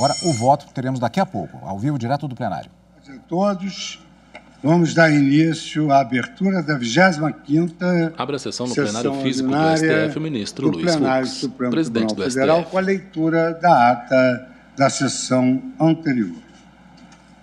Agora, o voto que teremos daqui a pouco, ao vivo, direto do plenário. Boa tarde a todos. Vamos dar início à abertura da 25ª Abre a sessão no plenário físico do STF, o ministro Luiz Fux, presidente do STF. Com a leitura da ata da sessão anterior.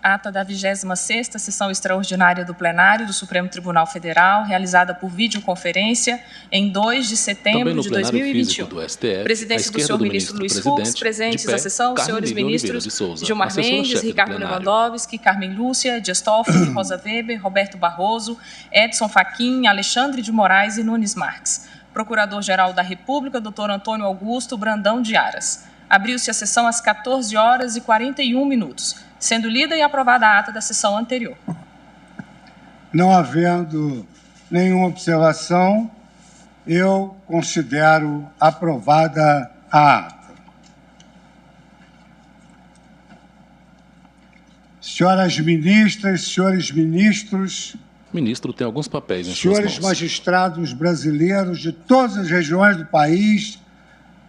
Ata da 26ª Sessão Extraordinária do Plenário do Supremo Tribunal Federal, realizada por videoconferência em 2 de setembro de 2021. Do STF, Presidência do senhor ministro Luiz Fux, presentes à sessão, os senhores ministros Gilmar Mendes, Ricardo Lewandowski, Carmen Lúcia, Dias Toffoli, Rosa Weber, Roberto Barroso, Edson Fachin, Alexandre de Moraes e Nunes Marques. Procurador-Geral da República, Dr. Antônio Augusto Brandão de Aras. Abriu-se a sessão às 14 horas e 41 minutos, sendo lida e aprovada a ata da sessão anterior. Não havendo nenhuma observação, eu considero aprovada a ata. Senhoras ministras, senhores ministros, o ministro tem alguns papéis em suas mãos. Senhores magistrados brasileiros de todas as regiões do país,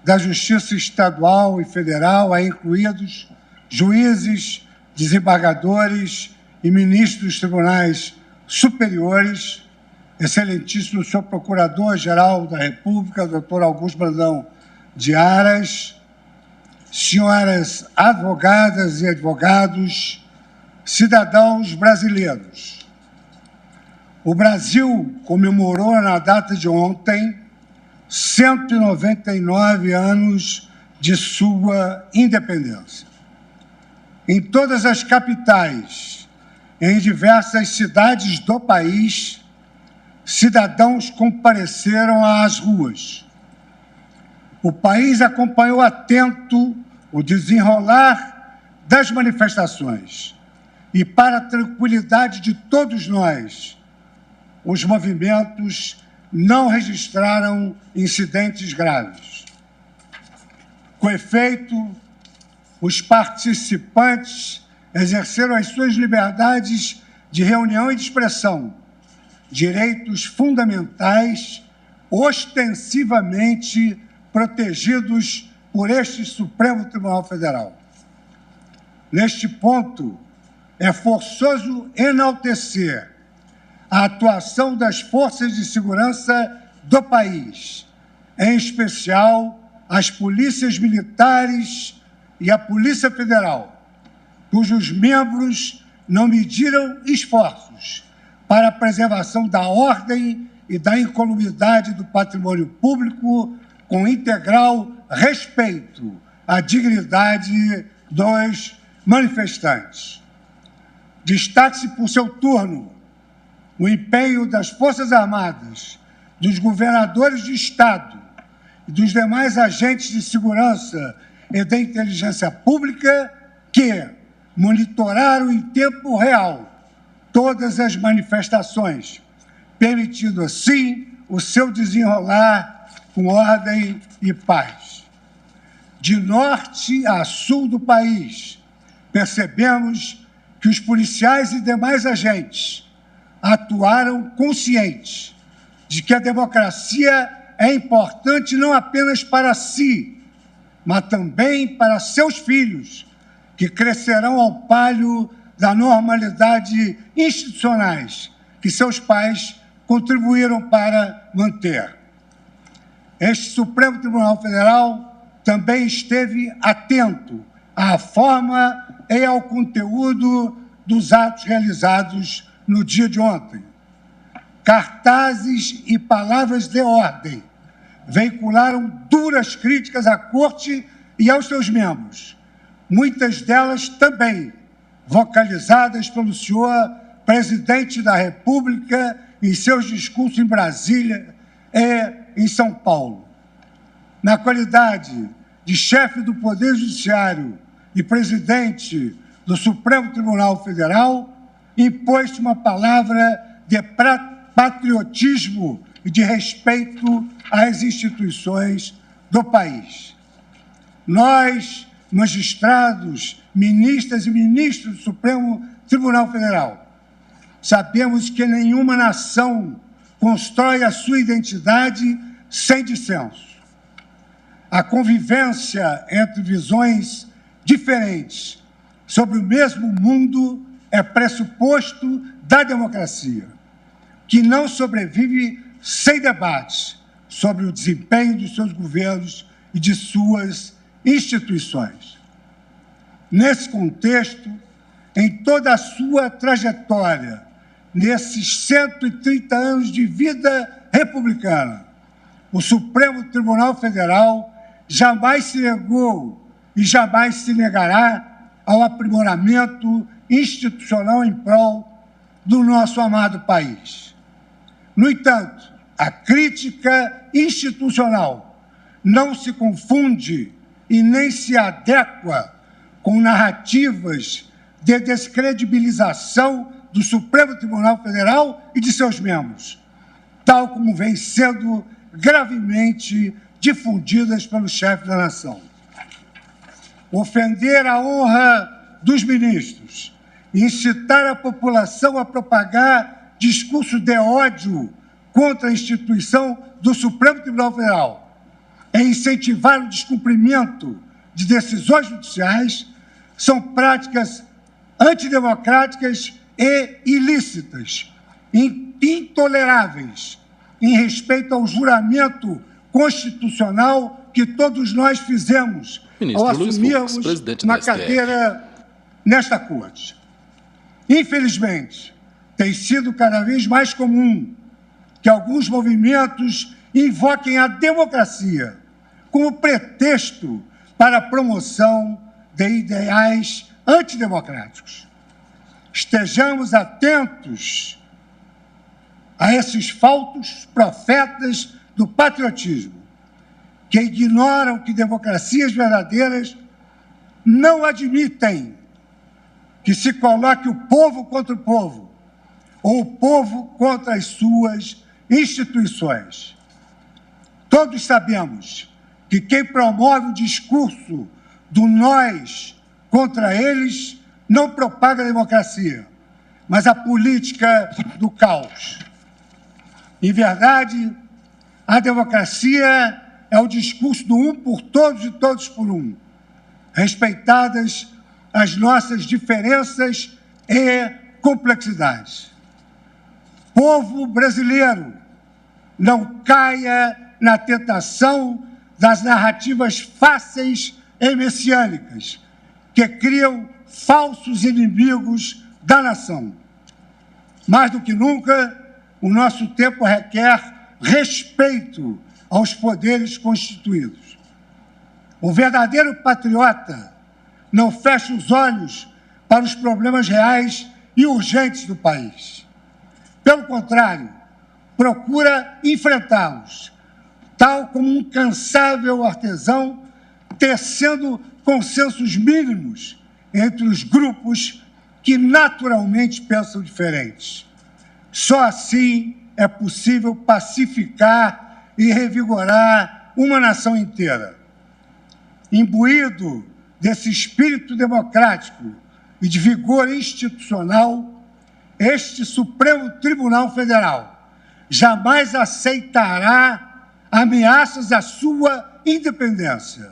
da Justiça Estadual e Federal, aí incluídos juízes, desembargadores e ministros dos tribunais superiores, excelentíssimo senhor Procurador-Geral da República, doutor Augusto Brandão de Aras, senhoras advogadas e advogados, cidadãos brasileiros. O Brasil comemorou na data de ontem 199 anos de sua independência. Em todas as capitais, em diversas cidades do país, cidadãos compareceram às ruas. O país acompanhou atento o desenrolar das manifestações e, para a tranquilidade de todos nós, os movimentos não registraram incidentes graves. Com efeito, os participantes exerceram as suas liberdades de reunião e de expressão, direitos fundamentais, ostensivamente protegidos por este Supremo Tribunal Federal. Neste ponto, é forçoso enaltecer a atuação das forças de segurança do país, em especial as polícias militares e a Polícia Federal, cujos membros não mediram esforços para a preservação da ordem e da incolumidade do patrimônio público, com integral respeito à dignidade dos manifestantes. Destaque-se por seu turno o empenho das Forças Armadas, dos governadores de Estado e dos demais agentes de segurança e da inteligência pública que monitoraram em tempo real todas as manifestações, permitindo assim o seu desenrolar com ordem e paz. De norte a sul do país, percebemos que os policiais e demais agentes atuaram conscientes de que a democracia é importante não apenas para si, mas também para seus filhos, que crescerão ao palio da normalidade institucionais que seus pais contribuíram para manter. Este Supremo Tribunal Federal também esteve atento à forma e ao conteúdo dos atos realizados no dia de ontem. Cartazes e palavras de ordem veicularam duras críticas à Corte e aos seus membros, muitas delas também vocalizadas pelo senhor presidente da República em seus discursos em Brasília e em São Paulo. Na qualidade de chefe do Poder Judiciário e presidente do Supremo Tribunal Federal, impôs uma palavra de patriotismo e de respeito às instituições do país. Nós, magistrados, ministras e ministros do Supremo Tribunal Federal, sabemos que nenhuma nação constrói a sua identidade sem dissenso. A convivência entre visões diferentes sobre o mesmo mundo é pressuposto da democracia, que não sobrevive sem debates sobre o desempenho dos seus governos e de suas instituições. Nesse contexto, em toda a sua trajetória, nesses 130 anos de vida republicana, o Supremo Tribunal Federal jamais se negou e jamais se negará ao aprimoramento institucional em prol do nosso amado país. No entanto, a crítica institucional não se confunde e nem se adequa com narrativas de descredibilização do Supremo Tribunal Federal e de seus membros, tal como vem sendo gravemente difundidas pelo chefe da nação. Ofender a honra dos ministros, incitar a população a propagar discurso de ódio contra a instituição do Supremo Tribunal Federal e incentivar o descumprimento de decisões judiciais são práticas antidemocráticas e ilícitas, intoleráveis, em respeito ao juramento constitucional que todos nós fizemos ao assumirmos uma cadeira nesta Corte. Infelizmente, tem sido cada vez mais comum que alguns movimentos invoquem a democracia como pretexto para a promoção de ideais antidemocráticos. Estejamos atentos a esses falsos profetas do patriotismo, que ignoram que democracias verdadeiras não admitem que se coloque o povo contra o povo, ou o povo contra as suas instituições. Todos sabemos que quem promove o discurso do nós contra eles não propaga a democracia, mas a política do caos. Em verdade, a democracia é o discurso do um por todos e todos por um, respeitadas as nossas diferenças e complexidades. Povo brasileiro, não caia na tentação das narrativas fáceis e messiânicas, que criam falsos inimigos da nação. Mais do que nunca, o nosso tempo requer respeito aos poderes constituídos. O verdadeiro patriota não fecha os olhos para os problemas reais e urgentes do país. Pelo contrário, procura enfrentá-los, tal como um incansável artesão tecendo consensos mínimos entre os grupos que naturalmente pensam diferentes. Só assim é possível pacificar e revigorar uma nação inteira. Imbuído desse espírito democrático e de vigor institucional, este Supremo Tribunal Federal jamais aceitará ameaças à sua independência,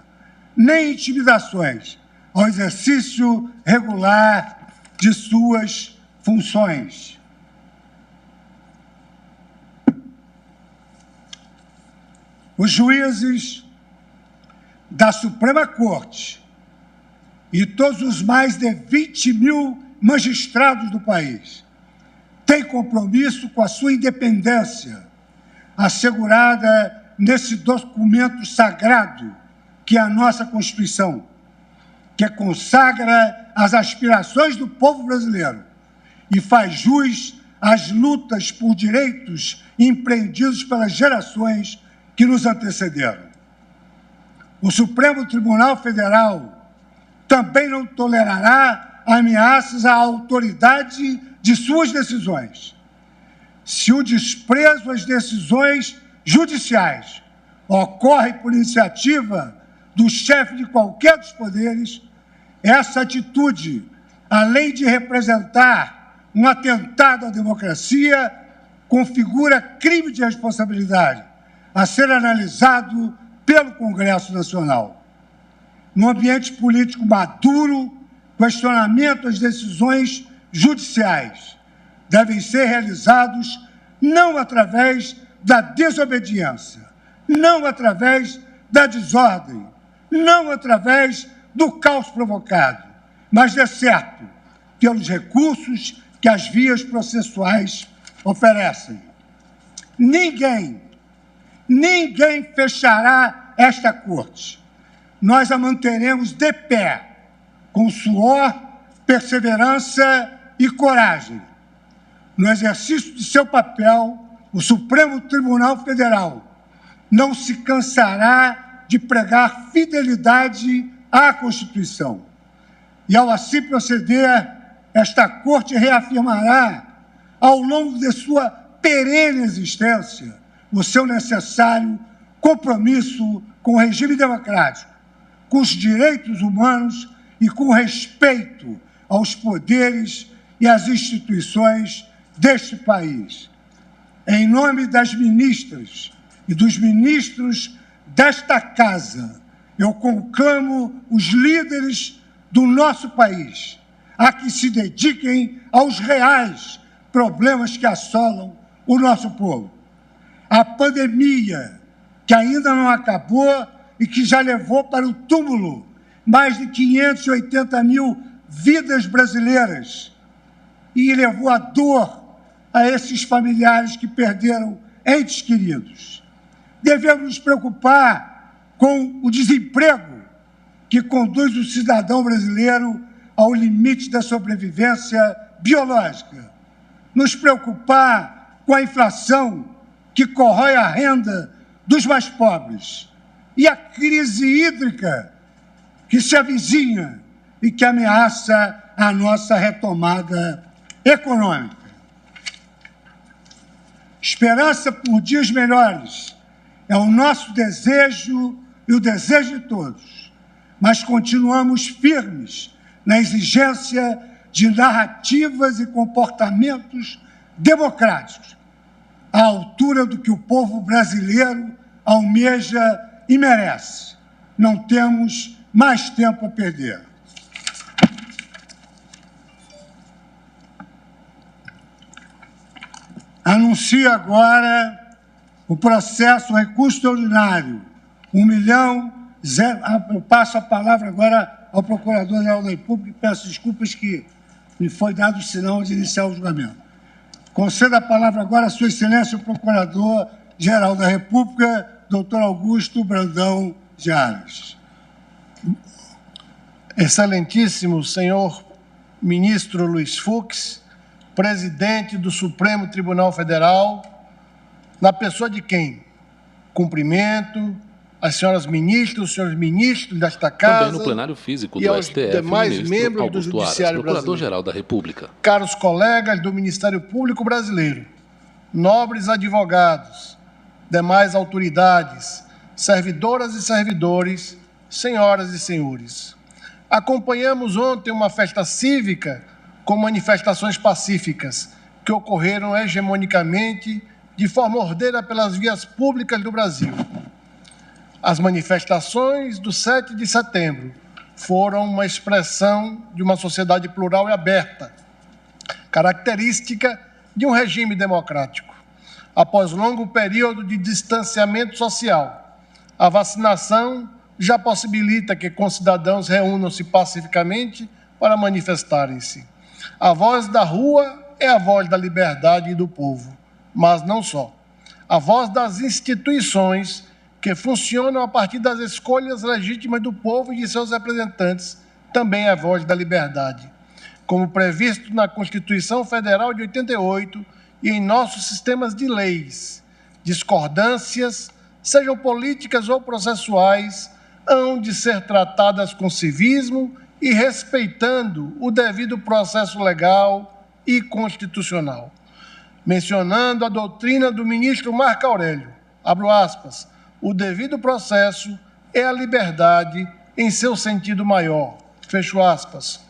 nem intimidações ao exercício regular de suas funções. Os juízes da Suprema Corte e todos os mais de 20 mil magistrados do país têm compromisso com a sua independência, assegurada nesse documento sagrado que é a nossa Constituição, que consagra as aspirações do povo brasileiro e faz jus às lutas por direitos empreendidos pelas gerações que nos antecederam. O Supremo Tribunal Federal também não tolerará ameaças à autoridade de suas decisões. Se o desprezo às decisões judiciais ocorre por iniciativa do chefe de qualquer dos poderes, essa atitude, além de representar um atentado à democracia, configura crime de responsabilidade a ser analisado pelo Congresso Nacional. num ambiente político maduro, questionamento às decisões judiciais devem ser realizados não através da desobediência, não através da desordem, não através do caos provocado, mas, de certo, pelos recursos que as vias processuais oferecem. Ninguém fechará esta corte. Nós a manteremos de pé, com suor, perseverança e coragem. No exercício de seu papel, o Supremo Tribunal Federal não se cansará de pregar fidelidade à Constituição. E, ao assim proceder, esta Corte reafirmará, ao longo de sua perene existência, o seu necessário compromisso com o regime democrático, com os direitos humanos e com respeito aos poderes e às instituições deste país. Em nome das ministras e dos ministros desta Casa, eu conclamo os líderes do nosso país a que se dediquem aos reais problemas que assolam o nosso povo. A pandemia, que ainda não acabou e que já levou para o túmulo mais de 580 mil vidas brasileiras e levou a dor a esses familiares que perderam entes queridos. Devemos nos preocupar com o desemprego que conduz o cidadão brasileiro ao limite da sobrevivência biológica. Nos preocupar com a inflação que corrói a renda dos mais pobres e a crise hídrica que se avizinha e que ameaça a nossa retomada econômica. Esperança por dias melhores é o nosso desejo e o desejo de todos, mas continuamos firmes na exigência de narrativas e comportamentos democráticos, à altura do que o povo brasileiro almeja e merece. Não temos mais tempo a perder. Anuncio agora o processo recurso extraordinário 1 milhão. Eu passo a palavra agora ao Procurador-Geral da República e peço desculpas que me foi dado o sinal de iniciar o julgamento. Concedo a palavra agora a Sua Excelência o Procurador-Geral da República, doutor Augusto Brandão de Aras. Excelentíssimo senhor ministro Luiz Fux, presidente do Supremo Tribunal Federal, na pessoa de quem cumprimento as senhoras ministras, os senhores ministros desta Casa. Também no plenário físico e do aos STF, demais ministro membros Augusto do Judiciário Aras, Procurador-Geral da República. Caros colegas do Ministério Público Brasileiro, nobres advogados, demais autoridades, servidoras e servidores, senhoras e senhores. Acompanhamos ontem uma festa cívica com manifestações pacíficas que ocorreram hegemonicamente de forma ordeira pelas vias públicas do Brasil. As manifestações do 7 de setembro foram uma expressão de uma sociedade plural e aberta, característica de um regime democrático. Após longo período de distanciamento social, a vacinação já possibilita que concidadãos reúnam-se pacificamente para manifestarem-se. A voz da rua é a voz da liberdade e do povo, mas não só. A voz das instituições que funcionam a partir das escolhas legítimas do povo e de seus representantes também é a voz da liberdade. Como previsto na Constituição Federal de 88 e em nossos sistemas de leis, discordâncias, sejam políticas ou processuais, hão de ser tratadas com civismo e respeitando o devido processo legal e constitucional. Mencionando a doutrina do ministro Marco Aurélio, abro aspas, o devido processo é a liberdade em seu sentido maior, fecho aspas.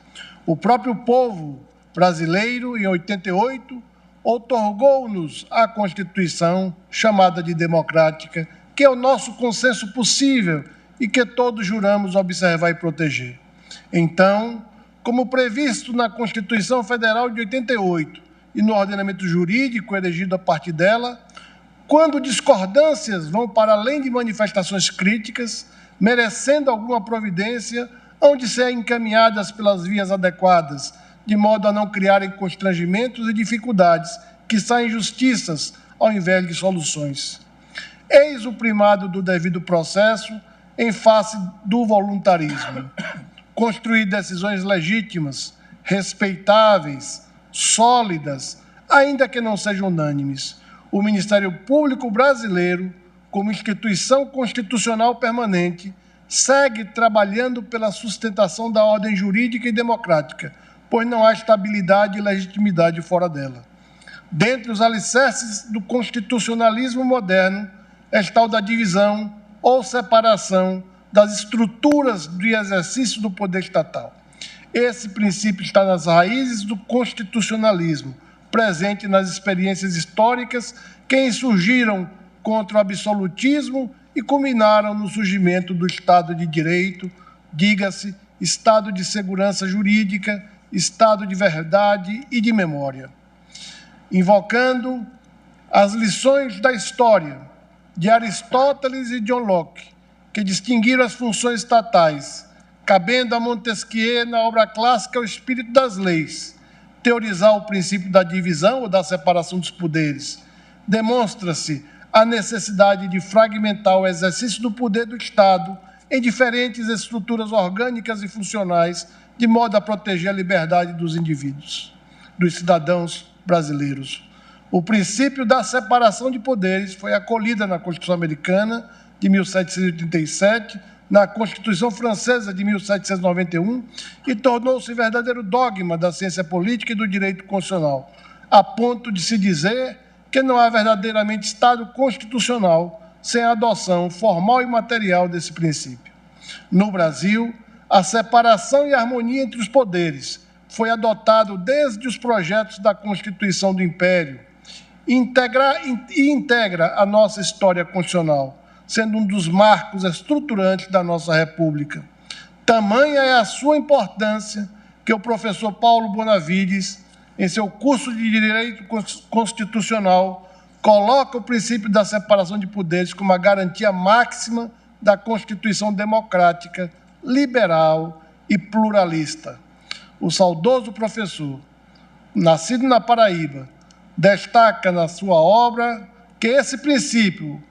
O próprio povo brasileiro, em 88, outorgou-nos a Constituição, chamada de democrática, que é o nosso consenso possível e que todos juramos observar e proteger. Então, como previsto na Constituição Federal de 88 e no ordenamento jurídico erigido a partir dela, quando discordâncias vão para além de manifestações críticas, merecendo alguma providência, hão de ser encaminhadas pelas vias adequadas, de modo a não criarem constrangimentos e dificuldades que saem justiças ao invés de soluções. Eis o primado do devido processo em face do voluntarismo. Construir decisões legítimas, respeitáveis, sólidas, ainda que não sejam unânimes. O Ministério Público Brasileiro, como instituição constitucional permanente, segue trabalhando pela sustentação da ordem jurídica e democrática, pois não há estabilidade e legitimidade fora dela. Dentre os alicerces do constitucionalismo moderno está o da divisão ou separação das estruturas do exercício do poder estatal. Esse princípio está nas raízes do constitucionalismo, presente nas experiências históricas que insurgiram contra o absolutismo e culminaram no surgimento do Estado de Direito, diga-se, Estado de Segurança Jurídica, Estado de Verdade e de Memória. Invocando as lições da história de Aristóteles e John Locke, que distinguiram as funções estatais, cabendo a Montesquieu, na obra clássica O Espírito das Leis, teorizar o princípio da divisão ou da separação dos poderes, demonstra-se a necessidade de fragmentar o exercício do poder do Estado em diferentes estruturas orgânicas e funcionais, de modo a proteger a liberdade dos indivíduos, dos cidadãos brasileiros. O princípio da separação de poderes foi acolhida na Constituição Americana de 1787, na Constituição Francesa de 1791 e tornou-se verdadeiro dogma da ciência política e do direito constitucional, a ponto de se dizer que não há verdadeiramente Estado constitucional sem a adoção formal e material desse princípio. No Brasil, a separação e a harmonia entre os poderes foi adotado desde os projetos da Constituição do Império e integra a nossa história constitucional, sendo um dos marcos estruturantes da nossa República. Tamanha é a sua importância que o professor Paulo Bonavides, em seu curso de Direito Constitucional, coloca o princípio da separação de poderes como a garantia máxima da Constituição democrática, liberal e pluralista. O saudoso professor, nascido na Paraíba, destaca na sua obra que esse princípio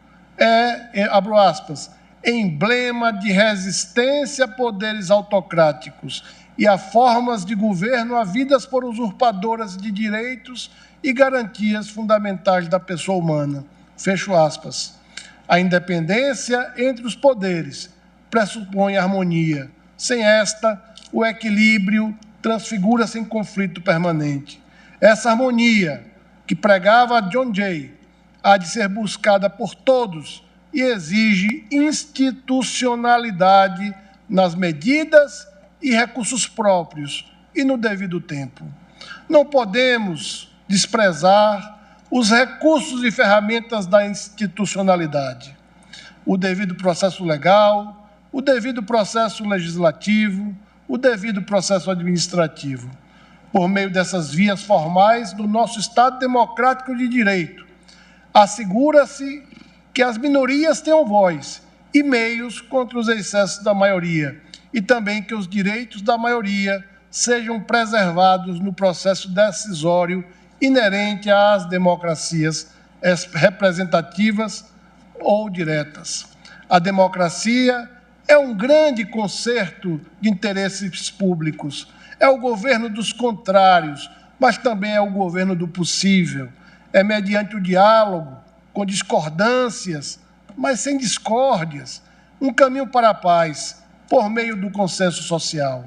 abro aspas, emblema de resistência a poderes autocráticos e a formas de governo havidas por usurpadoras de direitos e garantias fundamentais da pessoa humana. Fecho aspas. A independência entre os poderes pressupõe harmonia. Sem esta, o equilíbrio transfigura-se em conflito permanente. Essa harmonia, que pregava John Jay, há de ser buscada por todos e exige institucionalidade nas medidas e recursos próprios e no devido tempo. Não podemos desprezar os recursos e ferramentas da institucionalidade, o devido processo legal, o devido processo legislativo, o devido processo administrativo. Por meio dessas vias formais do nosso Estado democrático de direito, assegura-se que as minorias tenham voz e meios contra os excessos da maioria, e também que os direitos da maioria sejam preservados no processo decisório inerente às democracias representativas ou diretas. A democracia é um grande concerto de interesses públicos, é o governo dos contrários, mas também é o governo do possível. É mediante o diálogo, com discordâncias, mas sem discórdias, um caminho para a paz, por meio do consenso social.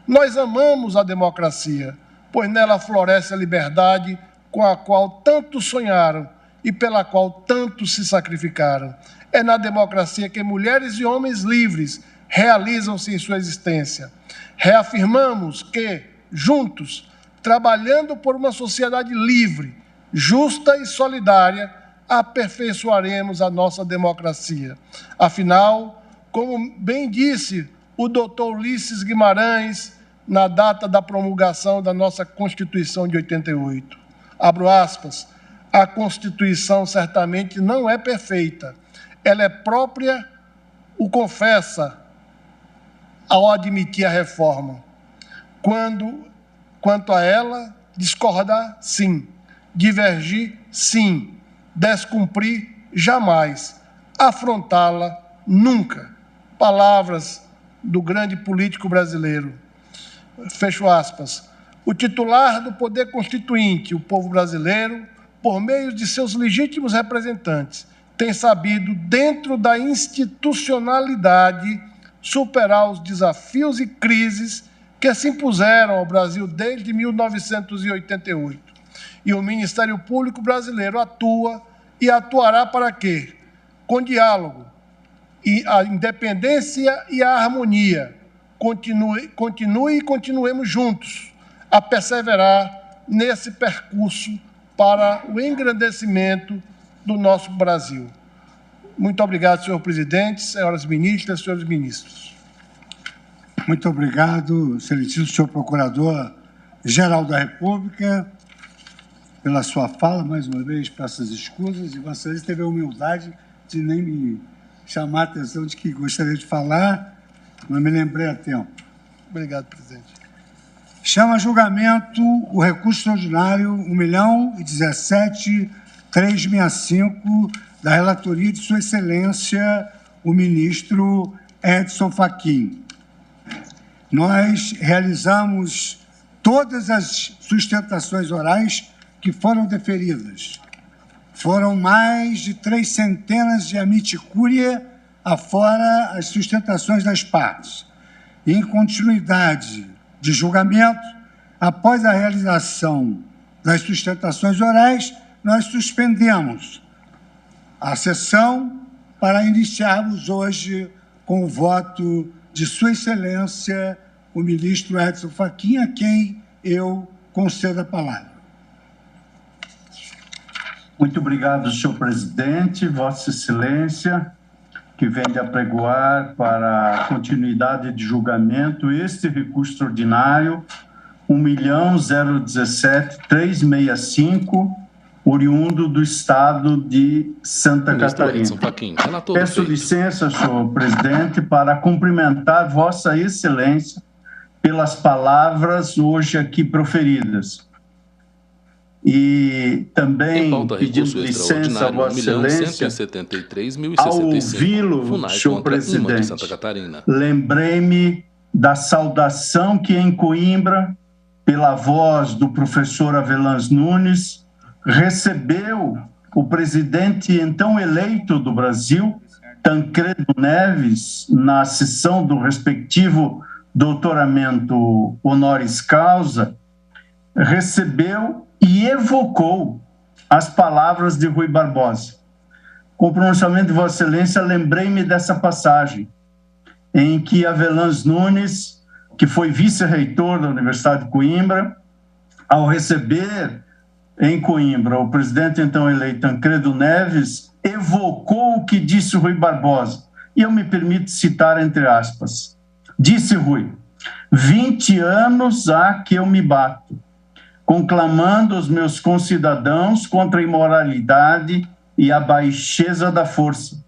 Nós amamos a democracia, pois nela floresce a liberdade com a qual tantos sonharam e pela qual tantos se sacrificaram. É na democracia que mulheres e homens livres realizam-se em sua existência. Reafirmamos que, juntos, trabalhando por uma sociedade livre, justa e solidária, aperfeiçoaremos a nossa democracia. Afinal, Como bem disse o doutor Ulisses Guimarães na data da promulgação da nossa Constituição de 88. Abro aspas, a Constituição certamente não é perfeita. Ela é própria, o confessa, ao admitir a reforma. Quanto a ela, discordar, sim. Divergir, sim. Descumprir, jamais. Afrontá-la, nunca. Palavras do grande político brasileiro. Fecho aspas. O titular do poder constituinte, o povo brasileiro, por meio de seus legítimos representantes, tem sabido, dentro da institucionalidade, superar os desafios e crises que se impuseram ao Brasil desde 1988. E o Ministério Público brasileiro atua e atuará para quê? Com diálogo, e a independência e a harmonia. Continue e continuemos juntos a perseverar nesse percurso para o engrandecimento do nosso Brasil. Muito obrigado, senhor presidente, senhoras ministras, senhores ministros. Muito obrigado, excelentíssimo senhor procurador-geral da República, pela sua fala. Mais uma vez, peço as escusas, e Vossa Excelência teve a humildade de nem me chamar a atenção de que gostaria de falar, mas me lembrei a tempo. Obrigado, presidente. Chama a julgamento o recurso extraordinário 1.017.365 da relatoria de Sua Excelência, o ministro Edson Fachin. Nós realizamos todas as sustentações orais que foram deferidas. Foram mais de 300 de amite curiae, afora as sustentações das partes. Em continuidade de julgamento, após a realização das sustentações orais, nós suspendemos a sessão para iniciarmos hoje com o voto de Sua Excelência, o ministro Edson Fachin, a quem eu concedo a palavra. Muito obrigado, senhor presidente, Vossa Excelência, que vem de apregoar para a continuidade de julgamento este recurso extraordinário 1.017.365, oriundo do Estado de Santa Catarina. Peço licença, senhor presidente, para cumprimentar Vossa Excelência pelas palavras hoje aqui proferidas. E também pedindo licença a Vossa Excelência, ao ouvi-lo, senhor presidente, lembrei-me da saudação que em Coimbra, pela voz do professor Avelãs Nunes, recebeu o presidente então eleito do Brasil, Tancredo Neves, na sessão do respectivo doutoramento honoris causa, recebeu e evocou as palavras de Rui Barbosa. Com o pronunciamento de Vossa Excelência, lembrei-me dessa passagem, em que Avelãs Nunes, que foi vice-reitor da Universidade de Coimbra, ao receber em Coimbra o presidente então eleito Tancredo Neves, evocou o que disse Rui Barbosa. E eu me permito citar entre aspas. Disse Rui: 20 anos há que eu me bato, conclamando os meus concidadãos contra a imoralidade e a baixeza da força,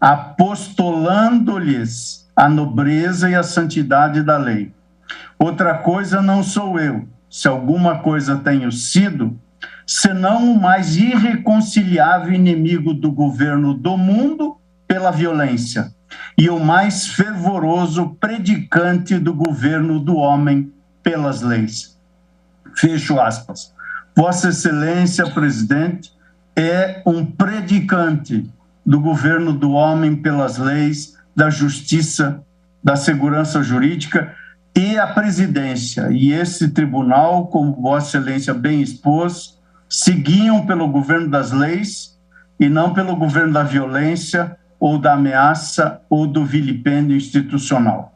apostolando-lhes a nobreza e a santidade da lei. Outra coisa não sou eu, se alguma coisa tenho sido, senão o mais irreconciliável inimigo do governo do mundo pela violência e o mais fervoroso predicante do governo do homem pelas leis. Fecho aspas. Vossa Excelência, presidente, é um predicante do governo do homem pelas leis, da justiça, da segurança jurídica e a presidência. E esse tribunal, como Vossa Excelência bem expôs, seguiam pelo governo das leis e não pelo governo da violência ou da ameaça ou do vilipêndio institucional.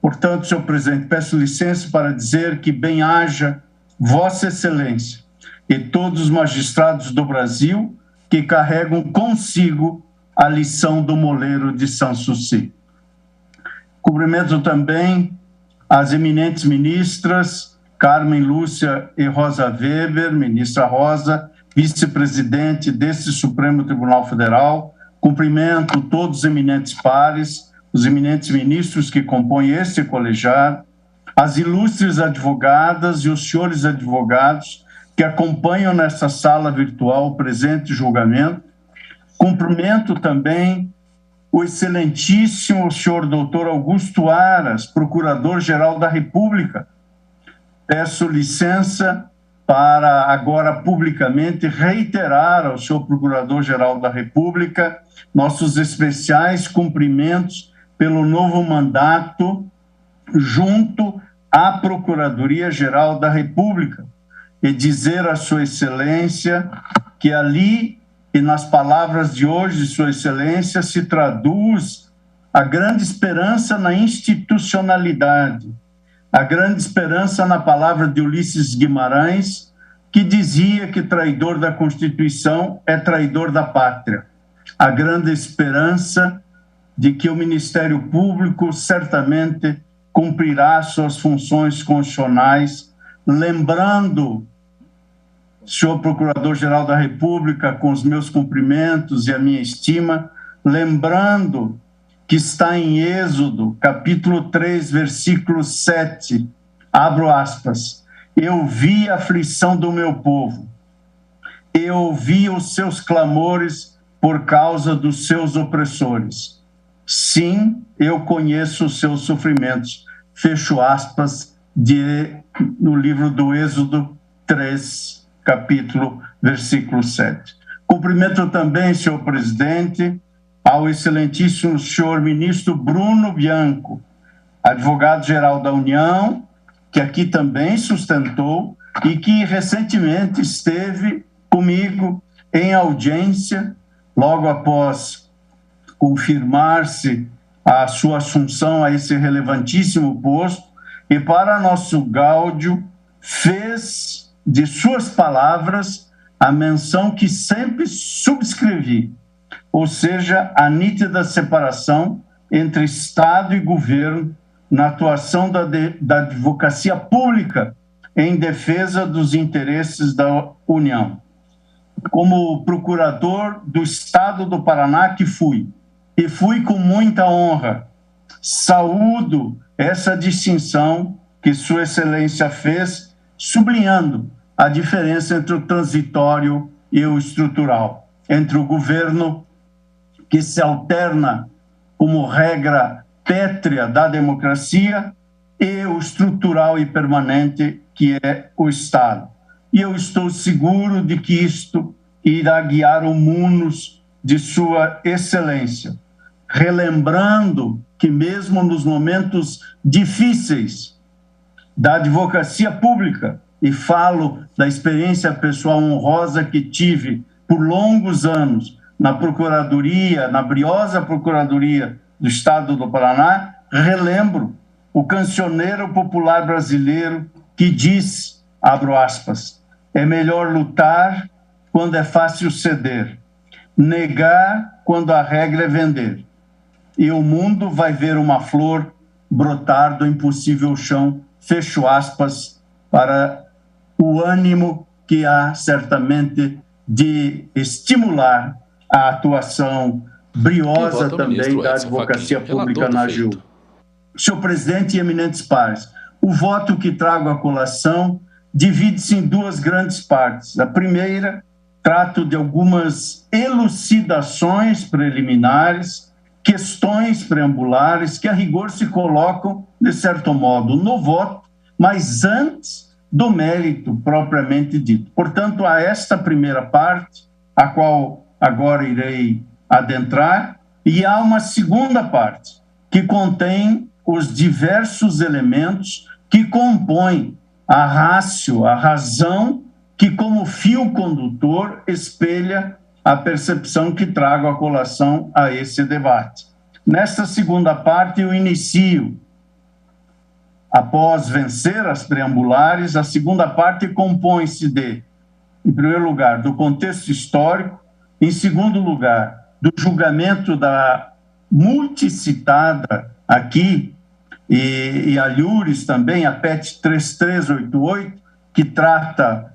Portanto, senhor presidente, peço licença para dizer que bem haja Vossa Excelência e todos os magistrados do Brasil que carregam consigo a lição do moleiro de Sanssouci. Cumprimento também as eminentes ministras Carmen Lúcia e Rosa Weber, ministra Rosa, vice-presidente desse Supremo Tribunal Federal. Cumprimento todos os eminentes pares, os eminentes ministros que compõem este colegiado, as ilustres advogadas e os senhores advogados que acompanham nesta sala virtual o presente julgamento. Cumprimento também o excelentíssimo senhor doutor Augusto Aras, Procurador-Geral da República. Peço licença para agora publicamente reiterar ao senhor Procurador-Geral da República nossos especiais cumprimentos pelo novo mandato junto à Procuradoria-Geral da República e dizer à sua excelência que ali e nas palavras de hoje, Sua Excelência, se traduz a grande esperança na institucionalidade, a grande esperança na palavra de Ulisses Guimarães, que dizia que traidor da Constituição é traidor da pátria. A grande esperança de que o Ministério Público certamente cumprirá suas funções constitucionais, lembrando, senhor Procurador-Geral da República, com os meus cumprimentos e a minha estima, lembrando que está em Êxodo, capítulo 3, versículo 7, abro aspas, eu vi a aflição do meu povo, eu ouvi os seus clamores por causa dos seus opressores. Sim, eu conheço os seus sofrimentos, fecho aspas, no livro do Êxodo 3, capítulo, versículo 7. Cumprimento também, senhor presidente, ao excelentíssimo senhor ministro Bruno Bianco, advogado-geral da União, que aqui também sustentou e que recentemente esteve comigo em audiência, logo após confirmar-se a sua assunção a esse relevantíssimo posto, e para nosso gáudio fez de suas palavras a menção que sempre subscrevi, ou seja, a nítida separação entre Estado e governo na atuação da advocacia pública em defesa dos interesses da União. Como procurador do Estado do Paraná que fui, e fui com muita honra, saúdo essa distinção que Sua Excelência fez, sublinhando a diferença entre o transitório e o estrutural, entre o governo que se alterna como regra pétrea da democracia e o estrutural e permanente que é o Estado. E eu estou seguro de que isto irá guiar o munus de Sua Excelência, relembrando que mesmo nos momentos difíceis da advocacia pública, e falo da experiência pessoal honrosa que tive por longos anos na Procuradoria, na briosa Procuradoria do Estado do Paraná, relembro o cancioneiro popular brasileiro que diz, abro aspas, é melhor lutar quando é fácil ceder, negar quando a regra é vender, e o mundo vai ver uma flor brotar do impossível chão, fecho aspas, para o ânimo que há certamente de estimular a atuação briosa também da advocacia pública na AGU. Senhor presidente e eminentes pares, o voto que trago à colação divide-se em duas grandes partes. A primeira, trato de algumas elucidações preliminares, questões preambulares que a rigor se colocam, de certo modo, no voto, mas antes do mérito propriamente dito. Portanto, a esta primeira parte, a qual agora irei adentrar, e há uma segunda parte, que contém os diversos elementos que compõem a ratio, a razão, que como fio condutor espelha a percepção que trago à colação a esse debate. Nesta segunda parte, eu inicio. Após vencer as preambulares, a segunda parte compõe-se de, em primeiro lugar, do contexto histórico, em segundo lugar, do julgamento da multicitada aqui e a Lures também, a PET 3388,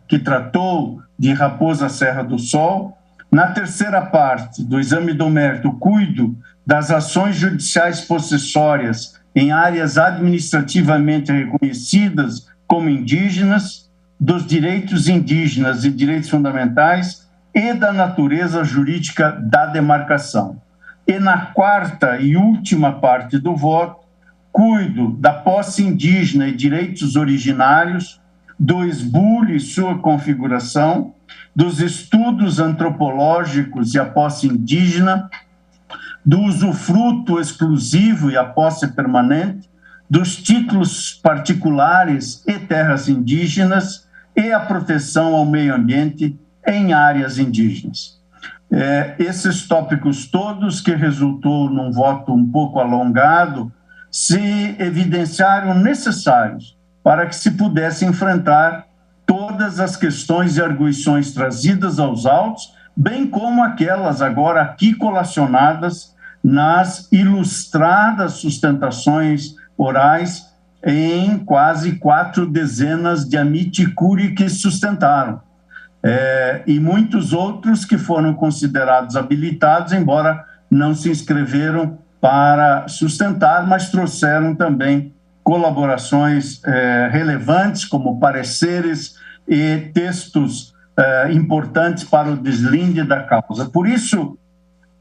que tratou de Raposa Serra do Sol. Na terceira parte do exame do mérito, cuido das ações judiciais possessórias em áreas administrativamente reconhecidas como indígenas, dos direitos indígenas e direitos fundamentais e da natureza jurídica da demarcação. E na quarta e última parte do voto, cuido da posse indígena e direitos originários, do esbulho e sua configuração, dos estudos antropológicos e a posse indígena, do usufruto exclusivo e a posse permanente, dos títulos particulares e terras indígenas e a proteção ao meio ambiente em áreas indígenas. Esses tópicos todos, que resultou num voto um pouco alongado, se evidenciaram necessários para que se pudesse enfrentar todas as questões e arguições trazidas aos autos, bem como aquelas agora aqui colacionadas nas ilustradas sustentações orais em quase 4 dezenas de amici curiae que sustentaram, e muitos outros que foram considerados habilitados, embora não se inscreveram para sustentar, mas trouxeram também colaborações relevantes, como pareceres e textos importantes para o deslinde da causa. Por isso,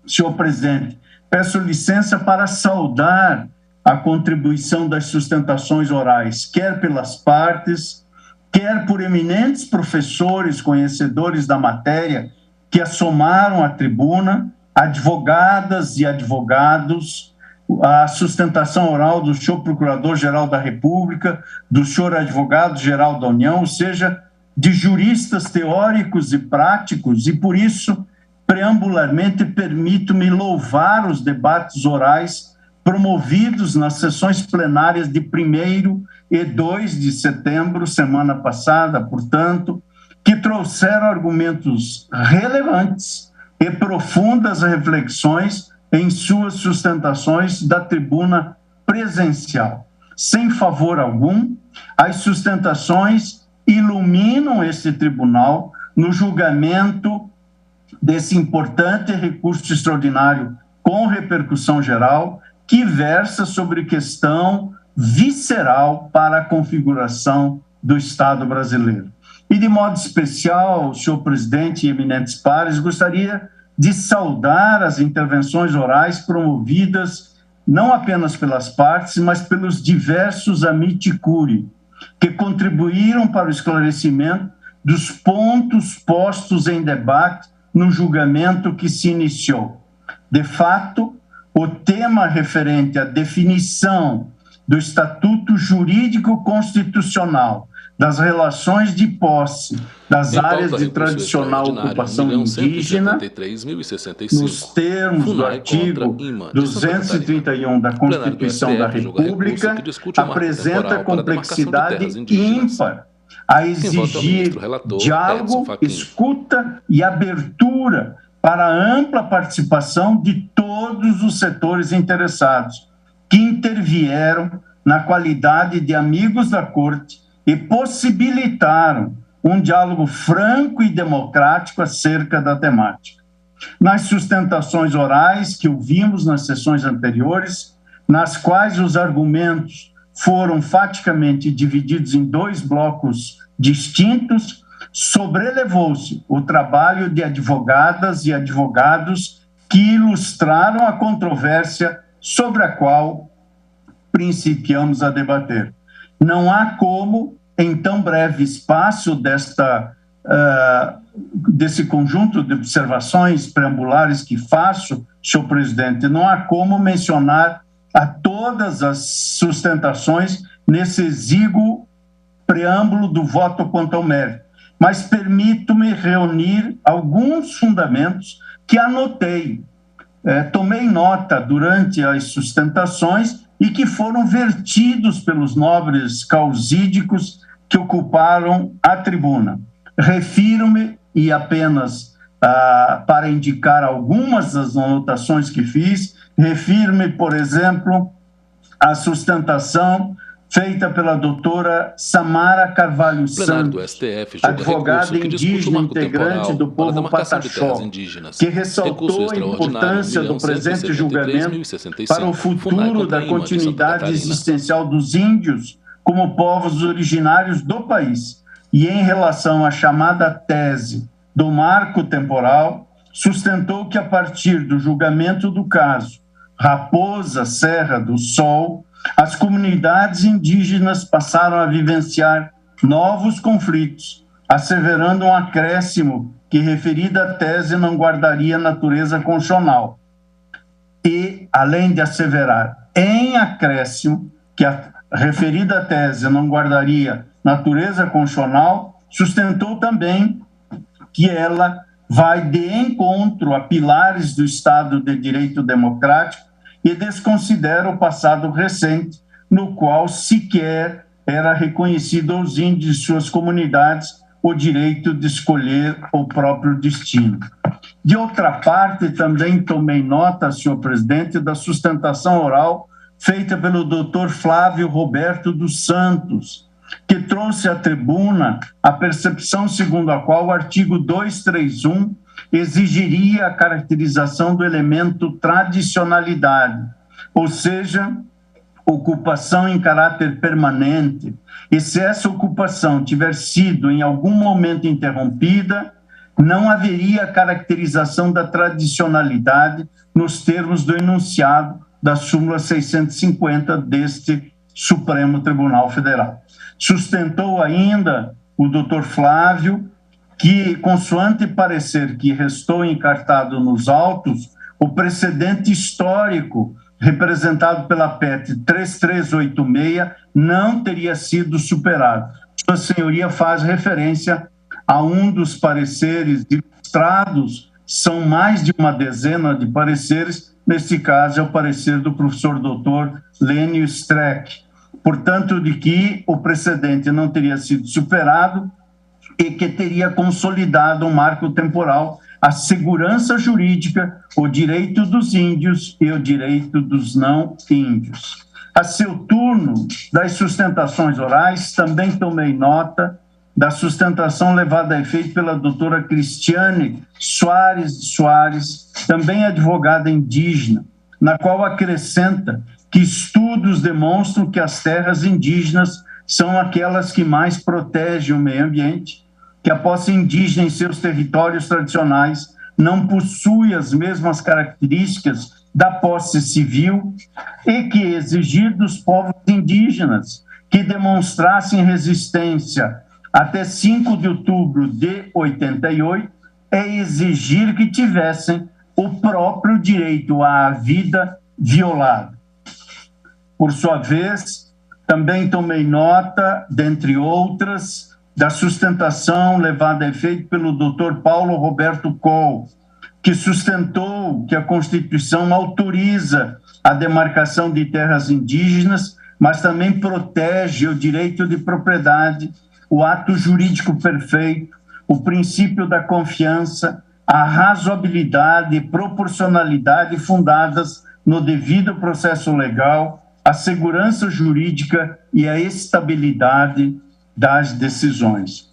senhor presidente, peço licença para saudar a contribuição das sustentações orais, quer pelas partes, quer por eminentes professores conhecedores da matéria que assomaram à tribuna, advogadas e advogados, a sustentação oral do senhor Procurador-Geral da República, do senhor Advogado-Geral da União, ou seja, de juristas teóricos e práticos, e por isso, preambularmente, permito-me louvar os debates orais promovidos nas sessões plenárias de 1º e 2 de setembro, semana passada, portanto, que trouxeram argumentos relevantes e profundas reflexões em suas sustentações da tribuna presencial. Sem favor algum, as sustentações iluminam esse tribunal no julgamento desse importante recurso extraordinário com repercussão geral, que versa sobre questão visceral para a configuração do Estado brasileiro. E, de modo especial, senhor presidente e eminentes pares, gostaria de saudar as intervenções orais promovidas não apenas pelas partes, mas pelos diversos amici curiae, que contribuíram para o esclarecimento dos pontos postos em debate no julgamento que se iniciou. De fato, o tema referente à definição do Estatuto Jurídico Constitucional das relações de posse das áreas de tradicional ocupação indígena, nos termos do artigo 231 da Constituição da República, apresenta complexidade ímpar a exigir diálogo, escuta e abertura para a ampla participação de todos os setores interessados, que intervieram na qualidade de amigos da Corte e possibilitaram um diálogo franco e democrático acerca da temática. Nas sustentações orais que ouvimos nas sessões anteriores, nas quais os argumentos foram faticamente divididos em 2 blocos distintos, sobrelevou-se o trabalho de advogadas e advogados que ilustraram a controvérsia sobre a qual principiamos a debater. Não há como, em tão breve espaço desse conjunto de observações preambulares que faço, senhor presidente, não há como mencionar a todas as sustentações nesse exíguo preâmbulo do voto quanto ao mérito, mas permito-me reunir alguns fundamentos que anotei, tomei nota durante as sustentações e que foram vertidos pelos nobres causídicos que ocuparam a tribuna. Refiro-me, e apenas para indicar algumas das anotações que fiz, refiro-me, por exemplo, a sustentação feita pela doutora Samara Carvalho Santos, advogada indígena integrante do povo Pataxó, que ressaltou a importância do presente julgamento para o futuro da continuidade existencial dos índios como povos originários do país. E em relação à chamada tese do marco temporal, sustentou que a partir do julgamento do caso Raposa Serra do Sol, as comunidades indígenas passaram a vivenciar novos conflitos, asseverando um acréscimo que referida tese não guardaria natureza constitucional. E, além de asseverar em acréscimo que a referida tese não guardaria natureza constitucional, sustentou também que ela vai de encontro a pilares do Estado de Direito Democrático e desconsidera o passado recente, no qual sequer era reconhecido aos índios e suas comunidades o direito de escolher o próprio destino. De outra parte, também tomei nota, senhor presidente, da sustentação oral feita pelo Dr. Flávio Roberto dos Santos, que trouxe à tribuna a percepção segundo a qual o artigo 231 exigiria a caracterização do elemento tradicionalidade, ou seja, ocupação em caráter permanente, e se essa ocupação tiver sido em algum momento interrompida, não haveria caracterização da tradicionalidade nos termos do enunciado da súmula 650 deste Supremo Tribunal Federal. Sustentou ainda o doutor Flávio que, consoante parecer que restou encartado nos autos, o precedente histórico representado pela PET 3386 não teria sido superado. Sua senhoria faz referência a um dos pareceres ilustrados, são mais de uma dezena de pareceres, neste caso é o parecer do professor doutor Lênio Streck, portanto, de que o precedente não teria sido superado e que teria consolidado um marco temporal, a segurança jurídica, o direito dos índios e o direito dos não índios. A seu turno, das sustentações orais, também tomei nota da sustentação levada a efeito pela doutora Cristiane Soares, também advogada indígena, na qual acrescenta que estudos demonstram que as terras indígenas são aquelas que mais protegem o meio ambiente, que a posse indígena em seus territórios tradicionais não possui as mesmas características da posse civil e que exigir dos povos indígenas que demonstrassem resistência até 5 de outubro de 88 é exigir que tivessem o próprio direito à vida violado. Por sua vez, também tomei nota, dentre outras, da sustentação levada a efeito pelo Dr. Paulo Roberto Coll, que sustentou que a Constituição autoriza a demarcação de terras indígenas, mas também protege o direito de propriedade, o ato jurídico perfeito, o princípio da confiança, a razoabilidade e proporcionalidade fundadas no devido processo legal, a segurança jurídica e a estabilidade das decisões.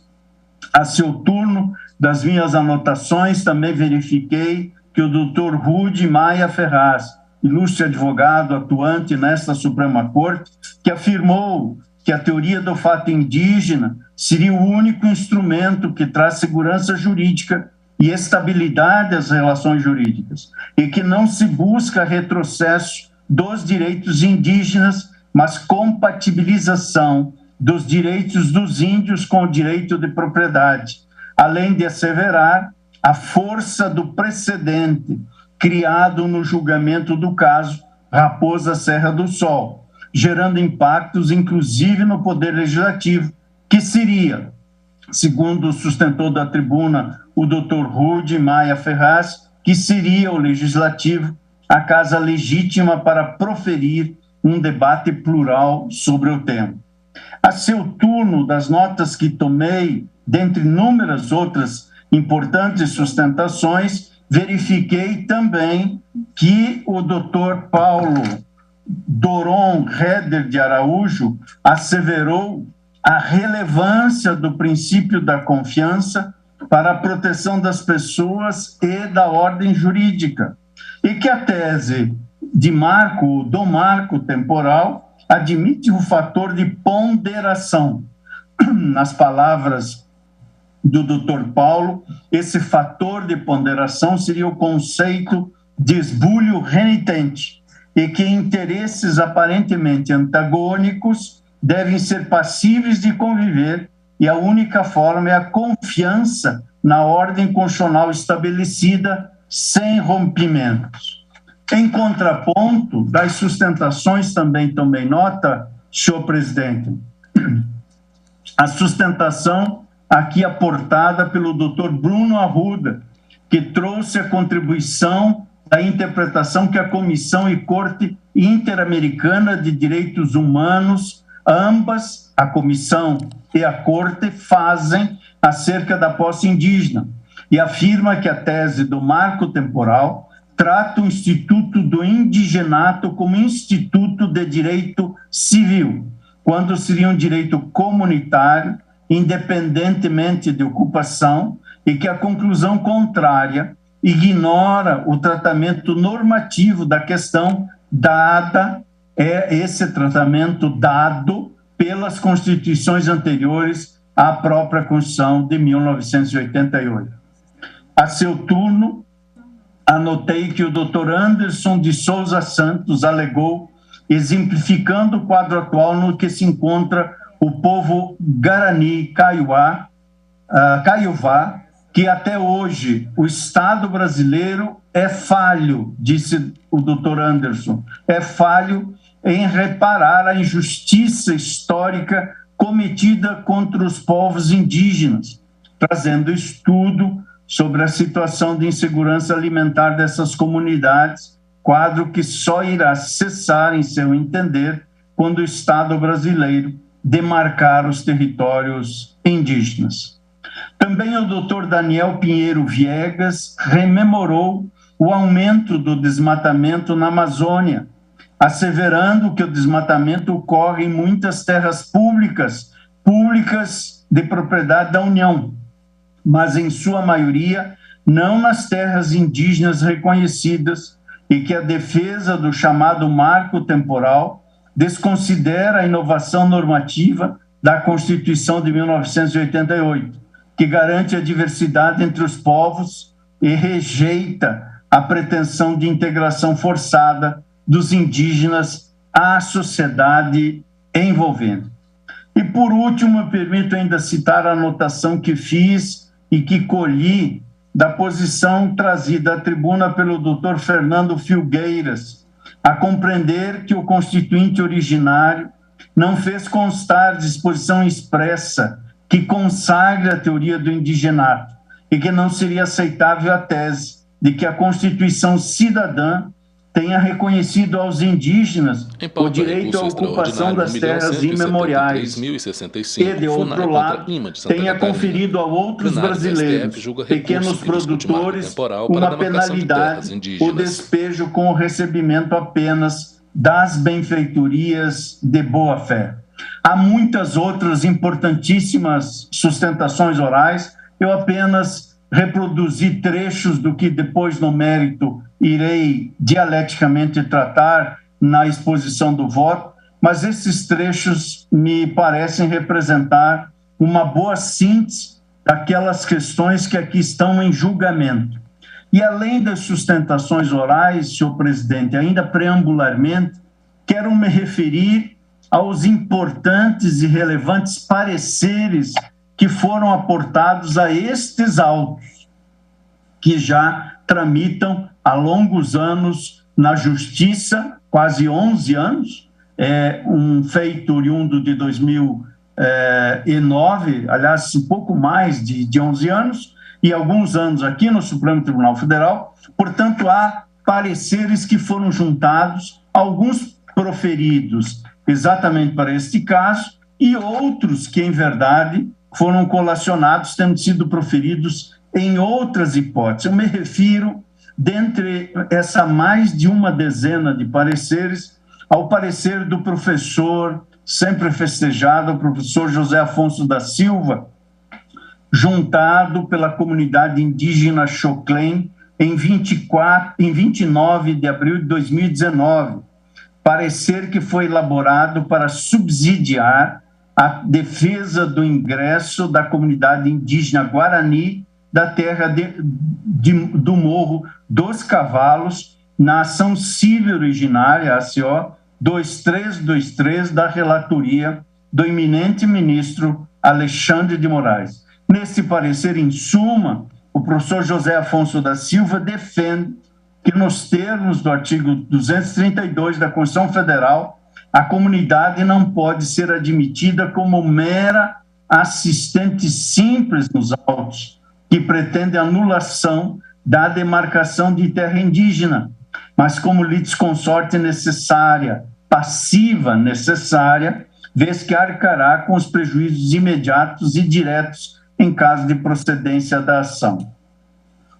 A seu turno, das minhas anotações, também verifiquei que o Dr. Rudy Maia Ferraz, ilustre advogado atuante nesta Suprema Corte, que afirmou que a teoria do fato indígena seria o único instrumento que traz segurança jurídica e estabilidade às relações jurídicas, e que não se busca retrocesso dos direitos indígenas, mas compatibilização dos direitos dos índios com o direito de propriedade, além de asseverar a força do precedente criado no julgamento do caso Raposa Serra do Sol, gerando impactos inclusive no Poder Legislativo, que seria, segundo sustentou da tribuna o Dr. Rudy Maia Ferraz, que seria o Legislativo a casa legítima para proferir um debate plural sobre o tema. A seu turno, das notas que tomei, dentre inúmeras outras importantes sustentações, verifiquei também que o Dr. Paulo Doron Heder de Araújo asseverou a relevância do princípio da confiança para a proteção das pessoas e da ordem jurídica, e que a tese do marco temporal admite o fator de ponderação. Nas palavras do Dr. Paulo, esse fator de ponderação seria o conceito de esbulho renitente, e que interesses aparentemente antagônicos devem ser passíveis de conviver, e a única forma é a confiança na ordem constitucional estabelecida, sem rompimentos. Em contraponto, das sustentações também tomei nota, senhor presidente, a sustentação aqui aportada pelo Dr. Bruno Arruda, que trouxe a contribuição da interpretação que a Comissão e Corte Interamericana de Direitos Humanos, ambas, a Comissão e a Corte, fazem acerca da posse indígena, e afirma que a tese do marco temporal trata o Instituto do Indigenato como instituto de direito civil, quando seria um direito comunitário, independentemente de ocupação, e que a conclusão contrária ignora o tratamento normativo da questão dada, esse tratamento dado pelas constituições anteriores à própria Constituição de 1988. A seu turno, anotei que o Dr. Anderson de Souza Santos alegou, exemplificando o quadro atual no que se encontra o povo Guarani Kaiowá, que até hoje o Estado brasileiro é falho, disse o Dr. Anderson, é falho em reparar a injustiça histórica cometida contra os povos indígenas, trazendo estudo sobre a situação de insegurança alimentar dessas comunidades, quadro que só irá cessar, em seu entender, quando o Estado brasileiro demarcar os territórios indígenas. Também o Dr. Daniel Pinheiro Viegas rememorou o aumento do desmatamento na Amazônia, asseverando que o desmatamento ocorre em muitas terras públicas de propriedade da União, mas em sua maioria não nas terras indígenas reconhecidas, e que a defesa do chamado marco temporal desconsidera a inovação normativa da Constituição de 1988, que garante a diversidade entre os povos e rejeita a pretensão de integração forçada dos indígenas à sociedade envolvente. E, por último, eu permito ainda citar a anotação que fiz e que colhi da posição trazida à tribuna pelo Dr. Fernando Filgueiras, a compreender que o constituinte originário não fez constar disposição expressa que consagre a teoria do indigenato, e que não seria aceitável a tese de que a Constituição cidadã tenha reconhecido aos indígenas o direito à ocupação das terras imemoriais e, de outro lado, tenha conferido a outros brasileiros, pequenos produtores, uma penalidade, o despejo com o recebimento apenas das benfeitorias de boa-fé. Há muitas outras importantíssimas sustentações orais, eu apenas reproduzi trechos do que depois, no mérito, irei dialeticamente tratar na exposição do voto, mas esses trechos me parecem representar uma boa síntese daquelas questões que aqui estão em julgamento. E além das sustentações orais, senhor presidente, ainda preambularmente, quero me referir aos importantes e relevantes pareceres que foram aportados a estes autos, que já tramitam há longos anos na Justiça, quase 11 anos, um feito oriundo de 2009, aliás, um pouco mais de 11 anos, e alguns anos aqui no Supremo Tribunal Federal. Portanto, há pareceres que foram juntados, alguns proferidos exatamente para este caso, e outros que, em verdade, foram colacionados, tendo sido proferidos em outras hipóteses. Eu me refiro, dentre essa mais de uma dezena de pareceres, ao parecer do professor, sempre festejado, o professor José Afonso da Silva, juntado pela comunidade indígena Xoclen em 29 de abril de 2019, parecer que foi elaborado para subsidiar a defesa do ingresso da comunidade indígena Guarani da terra do Morro dos Cavalos na ação civil originária, ACO 2323, da relatoria do eminente ministro Alexandre de Moraes. Nesse parecer, em suma, o professor José Afonso da Silva defende que, nos termos do artigo 232 da Constituição Federal, a comunidade não pode ser admitida como mera assistente simples nos autos, que pretende anulação da demarcação de terra indígena, mas como litisconsorte necessária, passiva necessária, vez que arcará com os prejuízos imediatos e diretos em caso de procedência da ação.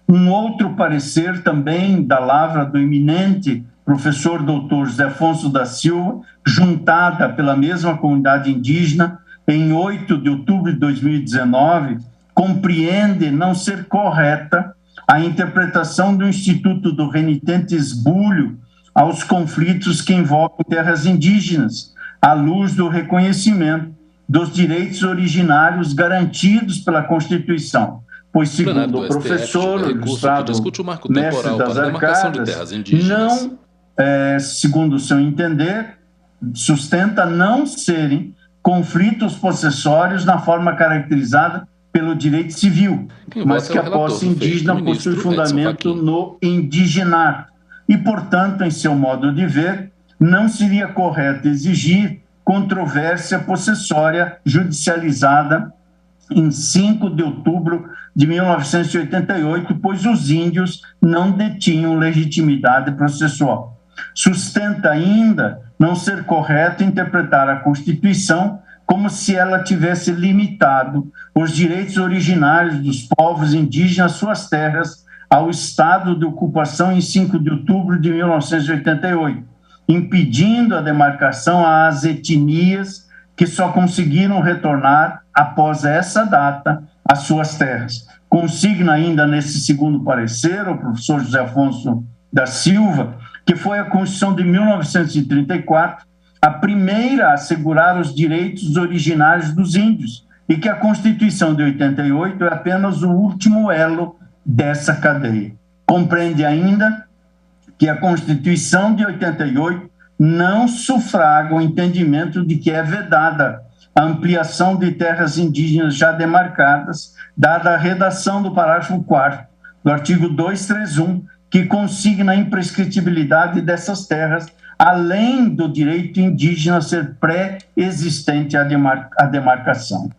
Um outro parecer também da lavra do eminente professor doutor José Afonso da Silva, juntada pela mesma comunidade indígena, em 8 de outubro de 2019, compreende não ser correta a interpretação do Instituto do Renitente Esbulho aos conflitos que envolvem terras indígenas, à luz do reconhecimento dos direitos originários garantidos pela Constituição, pois, segundo o professor, o ilustrado mestre das Arcadas, não, segundo o seu entender, sustenta não serem conflitos possessórios na forma caracterizada pelo direito civil, mas que a posse indígena possui fundamento no indigenato e, portanto, em seu modo de ver, não seria correto exigir controvérsia possessória judicializada em 5 de outubro de 1988, pois os índios não detinham legitimidade processual. Sustenta ainda não ser correto interpretar a Constituição como se ela tivesse limitado os direitos originários dos povos indígenas às suas terras ao estado de ocupação em 5 de outubro de 1988, impedindo a demarcação às etnias que só conseguiram retornar após essa data às suas terras. Consigna ainda nesse segundo parecer o professor José Afonso da Silva que foi a Constituição de 1934 a primeira a assegurar os direitos originários dos índios e que a Constituição de 88 é apenas o último elo dessa cadeia. Compreende ainda que a Constituição de 88 não sufraga o entendimento de que é vedada a ampliação de terras indígenas já demarcadas, dada a redação do parágrafo 4º do artigo 231, que consigna a imprescritibilidade dessas terras, além do direito indígena ser pré-existente à demarcação.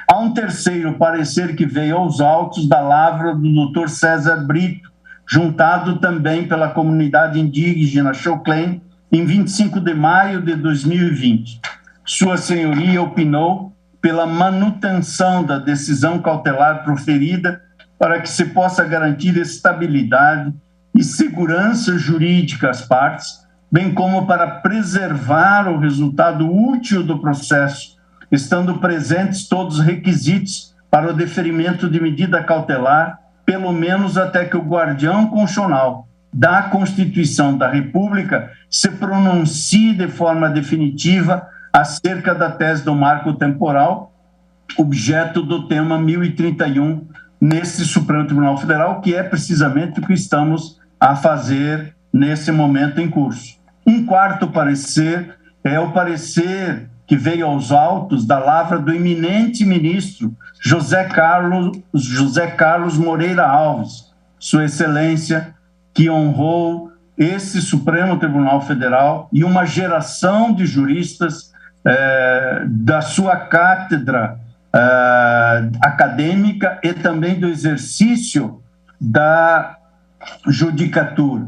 Há um terceiro parecer que veio aos autos da lavra do Dr. César Brito, juntado também pela comunidade indígena Xoclen, em 25 de maio de 2020. Sua Senhoria opinou pela manutenção da decisão cautelar proferida para que se possa garantir estabilidade e segurança jurídica às partes, bem como para preservar o resultado útil do processo, estando presentes todos os requisitos para o deferimento de medida cautelar, pelo menos até que o guardião constitucional da Constituição da República se pronuncie de forma definitiva acerca da tese do marco temporal, objeto do tema 1031 nesse Supremo Tribunal Federal, que é precisamente o que estamos a fazer nesse momento em curso. Um quarto parecer é o parecer que veio aos autos da lavra do eminente ministro José Carlos Moreira Alves, Sua Excelência, que honrou esse Supremo Tribunal Federal e uma geração de juristas da sua cátedra acadêmica e também do exercício da judicatura.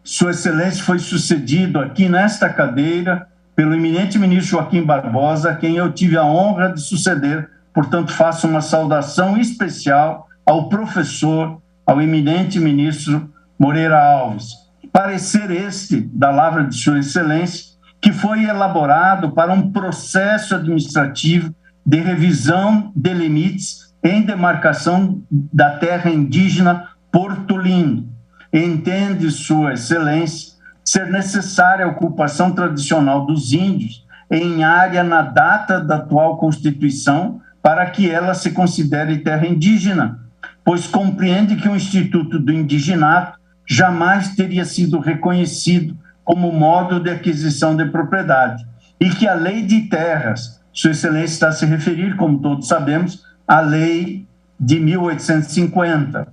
Sua Excelência foi sucedido aqui nesta cadeira pelo eminente ministro Joaquim Barbosa, a quem eu tive a honra de suceder. Portanto, faço uma saudação especial ao professor, ao eminente ministro Moreira Alves. Parecer este da lavra de Sua Excelência que foi elaborado para um processo administrativo de revisão de limites em demarcação da terra indígena Porto Lindo. Entende Sua Excelência ser necessária a ocupação tradicional dos índios em área na data da atual Constituição para que ela se considere terra indígena, pois compreende que o Instituto do Indigenato jamais teria sido reconhecido como modo de aquisição de propriedade e que a Lei de Terras, Sua Excelência está a se referir, como todos sabemos, à Lei de 1850,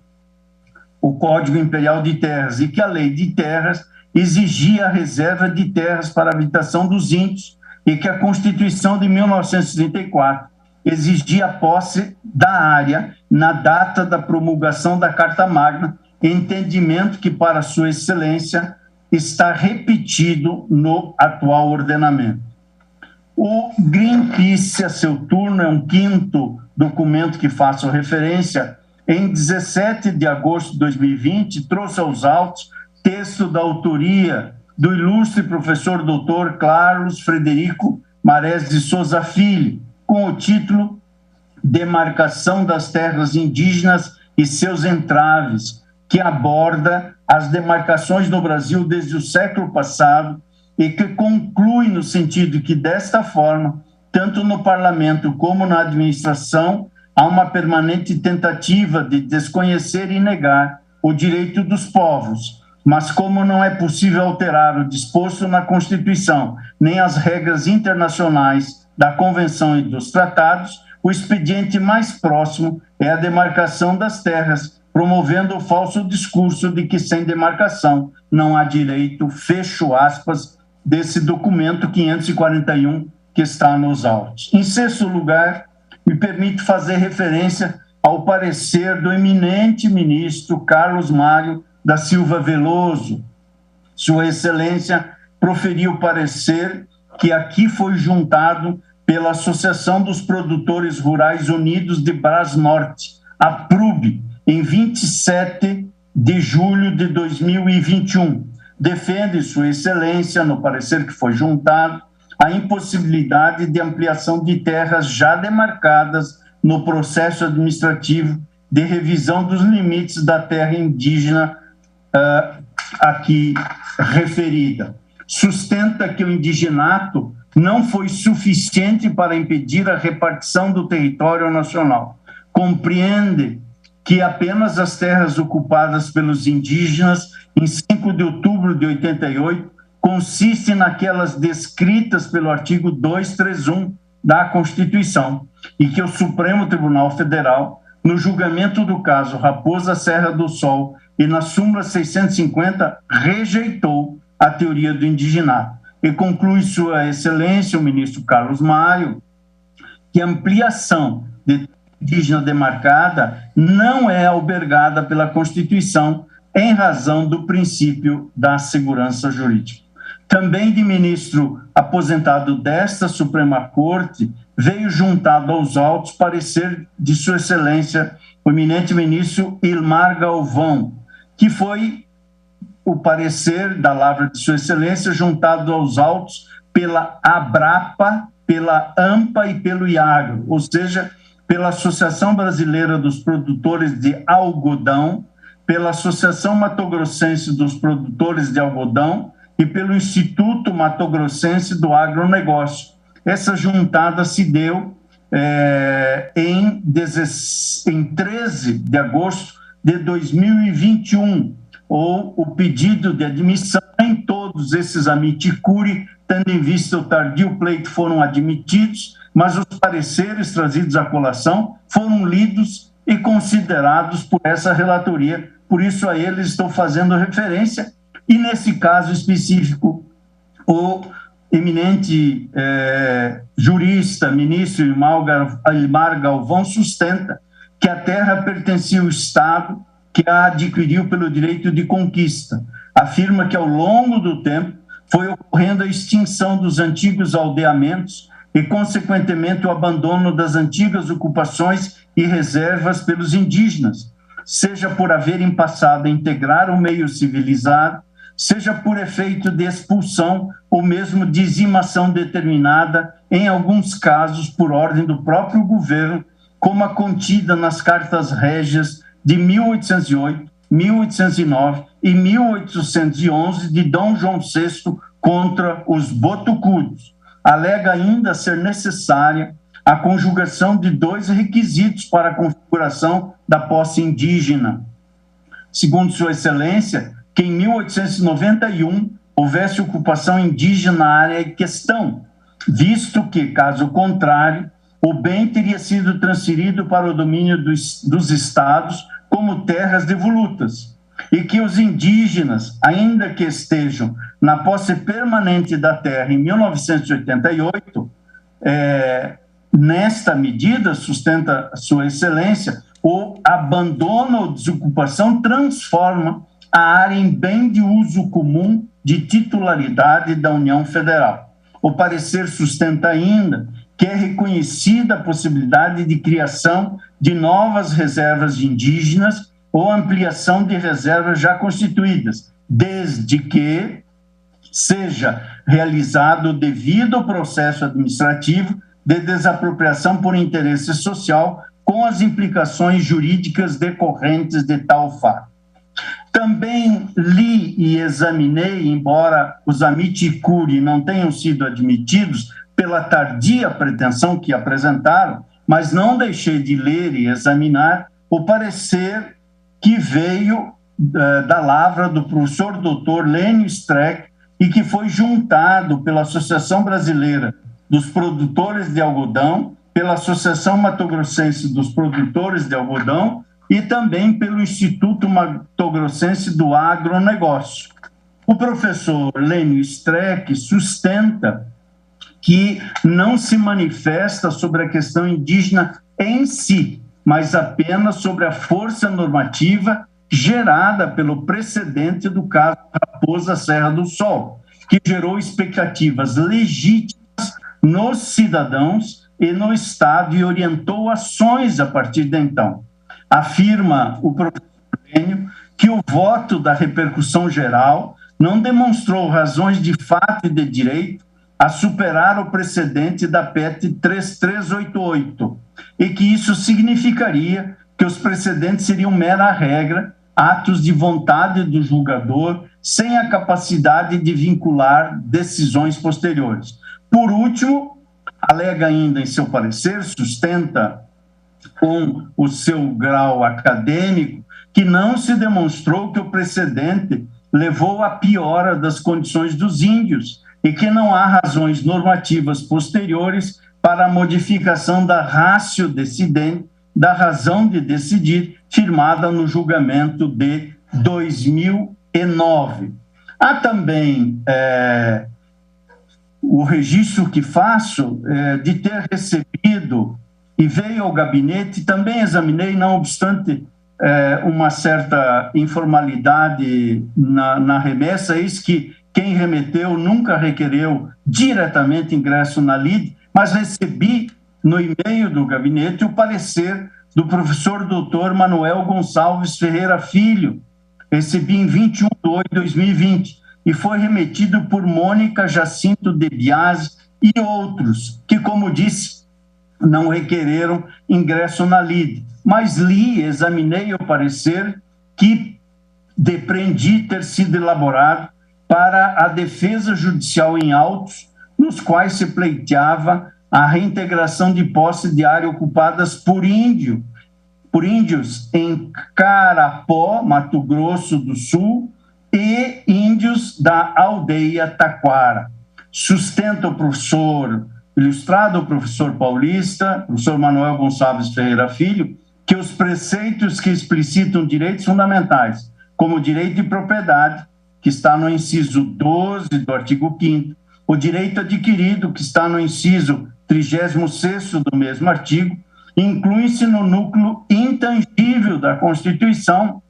o Código Imperial de Terras, e que a Lei de Terras exigia a reserva de terras para a habitação dos índios e que a Constituição de 1934 exigia a posse da área na data da promulgação da Carta Magna, entendimento que, para Sua Excelência, está repetido no atual ordenamento. O Greenpeace, a seu turno, é um quinto documento que faço referência. Em 17 de agosto de 2020, trouxe aos autos texto da autoria do ilustre professor doutor Carlos Frederico Marés de Souza Filho, com o título Demarcação das Terras Indígenas e seus entraves, que aborda as demarcações no Brasil desde o século passado e que conclui no sentido que, desta forma, tanto no parlamento como na administração, há uma permanente tentativa de desconhecer e negar o direito dos povos. Mas como não é possível alterar o disposto na Constituição, nem as regras internacionais da Convenção e dos tratados, o expediente mais próximo é a demarcação das terras, promovendo o falso discurso de que sem demarcação não há direito, fecho aspas, desse documento 541 que está nos autos. Em sexto lugar, me permito fazer referência ao parecer do eminente ministro Carlos Mário da Silva Veloso. Sua Excelência proferiu parecer que aqui foi juntado pela Associação dos Produtores Rurais Unidos de Brasnorte, a PRUB, em 27 de julho de 2021. Defende Sua Excelência, no parecer que foi juntado, a impossibilidade de ampliação de terras já demarcadas no processo administrativo de revisão dos limites da terra indígena aqui referida. Sustenta que o indigenato não foi suficiente para impedir a repartição do território nacional. Compreende que apenas as terras ocupadas pelos indígenas em 5 de outubro de 88 consistem naquelas descritas pelo artigo 231 da Constituição e que o Supremo Tribunal Federal, no julgamento do caso Raposa Serra do Sol e na súmula 650, rejeitou a teoria do indigenato. E conclui Sua Excelência, o ministro Carlos Mário, que a ampliação de indígena demarcada não é albergada pela Constituição em razão do princípio da segurança jurídica. Também de ministro aposentado desta Suprema Corte, veio juntado aos autos parecer de Sua Excelência, o eminente ministro Ilmar Galvão, que foi o parecer da lavra de Sua Excelência juntado aos autos pela Abrapa, pela AMPA e pelo IAGRO, ou seja, pela Associação Brasileira dos Produtores de Algodão, pela Associação Matogrossense dos Produtores de Algodão e pelo Instituto Matogrossense do Agronegócio. Essa juntada se deu em 13 de agosto de 2021, ou o pedido de admissão em todos esses amici curiae, tendo em vista o tardio pleito, foram admitidos, mas os pareceres trazidos à colação foram lidos e considerados por essa relatoria, por isso a eles estou fazendo referência, e nesse caso específico, o eminente jurista, ministro Ilmar Galvão, sustenta que a terra pertencia ao Estado que a adquiriu pelo direito de conquista. Afirma que ao longo do tempo foi ocorrendo a extinção dos antigos aldeamentos e, consequentemente, o abandono das antigas ocupações e reservas pelos indígenas, seja por haverem passado a integrar o meio civilizado, seja por efeito de expulsão ou mesmo dizimação determinada, em alguns casos por ordem do próprio governo, como a contida nas cartas régias de 1808, 1809 e 1811 de Dom João VI contra os botucudos. Alega ainda ser necessária a conjugação de 2 requisitos para a configuração da posse indígena. Segundo Sua Excelência, que em 1891 houvesse ocupação indígena na área em questão, visto que, caso contrário, o bem teria sido transferido para o domínio dos estados como terras devolutas, e que os indígenas, ainda que estejam na posse permanente da terra em 1988, nesta medida, sustenta Sua Excelência, o abandono ou desocupação transforma a área em bem de uso comum de titularidade da União Federal. O parecer sustenta ainda que é reconhecida a possibilidade de criação de novas reservas indígenas ou ampliação de reservas já constituídas, desde que seja realizado o devido processo administrativo de desapropriação por interesse social, com as implicações jurídicas decorrentes de tal fato. Também li e examinei, embora os amici curiae não tenham sido admitidos pela tardia pretensão que apresentaram, mas não deixei de ler e examinar o parecer que veio da lavra do professor Dr. Lênio Streck e que foi juntado pela Associação Brasileira dos Produtores de Algodão, pela Associação Mato-Grossense dos Produtores de Algodão e também pelo Instituto Mato-Grossense do Agronegócio. O professor Lênio Streck sustenta que não se manifesta sobre a questão indígena em si, mas apenas sobre a força normativa gerada pelo precedente do caso Raposa Serra do Sol, que gerou expectativas legítimas nos cidadãos e no Estado e orientou ações a partir de então. Afirma o professor Lênio que o voto da repercussão geral não demonstrou razões de fato e de direito a superar o precedente da PET 3388 e que isso significaria que os precedentes seriam mera regra, atos de vontade do julgador, sem a capacidade de vincular decisões posteriores. Por último, alega ainda em seu parecer, sustenta com o seu grau acadêmico, que não se demonstrou que o precedente levou à piora das condições dos índios e que não há razões normativas posteriores para a modificação da ratio decidente, da razão de decidir, firmada no julgamento de 2009. Há também o registro que faço de ter recebido e veio ao gabinete, também examinei, não obstante uma certa informalidade na remessa, eis que quem remeteu nunca requereu diretamente ingresso na lide, mas recebi no e-mail do gabinete o parecer do professor Dr. Manuel Gonçalves Ferreira Filho. Recebi em 21 de 8 de 2020 e foi remetido por Mônica Jacinto de Biasi e outros, que, como disse, não requereram ingresso na lide. Mas li, examinei o parecer que depreendi ter sido elaborado para a defesa judicial em autos, nos quais se pleiteava a reintegração de posse de área ocupadas por índios em Carapó, Mato Grosso do Sul, e índios da aldeia Taquara. Sustenta o professor, ilustrado professor paulista, professor Manuel Gonçalves Ferreira Filho, que os preceitos que explicitam direitos fundamentais, como o direito de propriedade, que está no inciso 12 do artigo 5º, o direito adquirido, que está no inciso 36º do mesmo artigo, inclui-se no núcleo intangível da Constituição,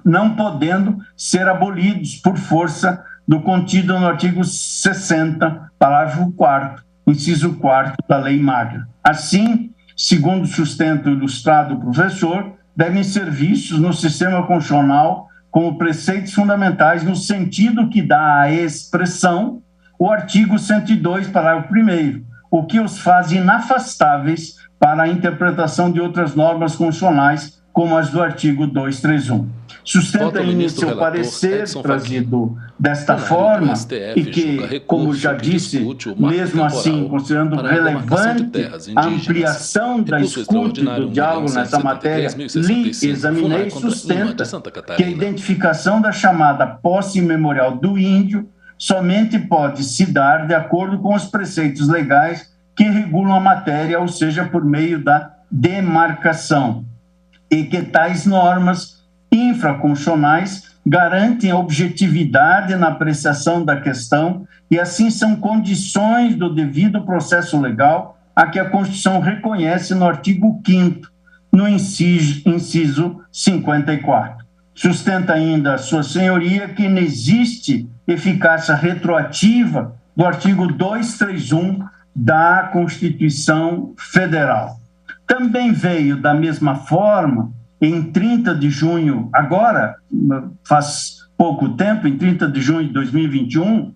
não podendo ser abolidos por força do contido no artigo 60, parágrafo 4º, inciso 4º da Lei Magra. Assim, segundo sustento ilustrado do professor, devem ser vistos no sistema constitucional como preceitos fundamentais no sentido que dá à expressão o artigo 102, parágrafo 1º, o que os faz inafastáveis para a interpretação de outras normas constitucionais, como as do artigo 231. Sustenta ainda seu parecer trazido desta forma e que, como já disse, mesmo assim, considerando relevante a ampliação da escuta e do diálogo nessa matéria, li, examinei e sustenta que a identificação da chamada posse imemorial do índio somente pode se dar de acordo com os preceitos legais que regulam a matéria, ou seja, por meio da demarcação, e que tais normas infraconstitucionais garantem a objetividade na apreciação da questão e, assim, são condições do devido processo legal a que a Constituição reconhece no artigo 5º, no inciso 54. Sustenta ainda Sua Senhoria que não existe eficácia retroativa do artigo 231 da Constituição Federal. Também veio, da mesma forma, em 30 de junho, agora, faz pouco tempo, em 30 de junho de 2021,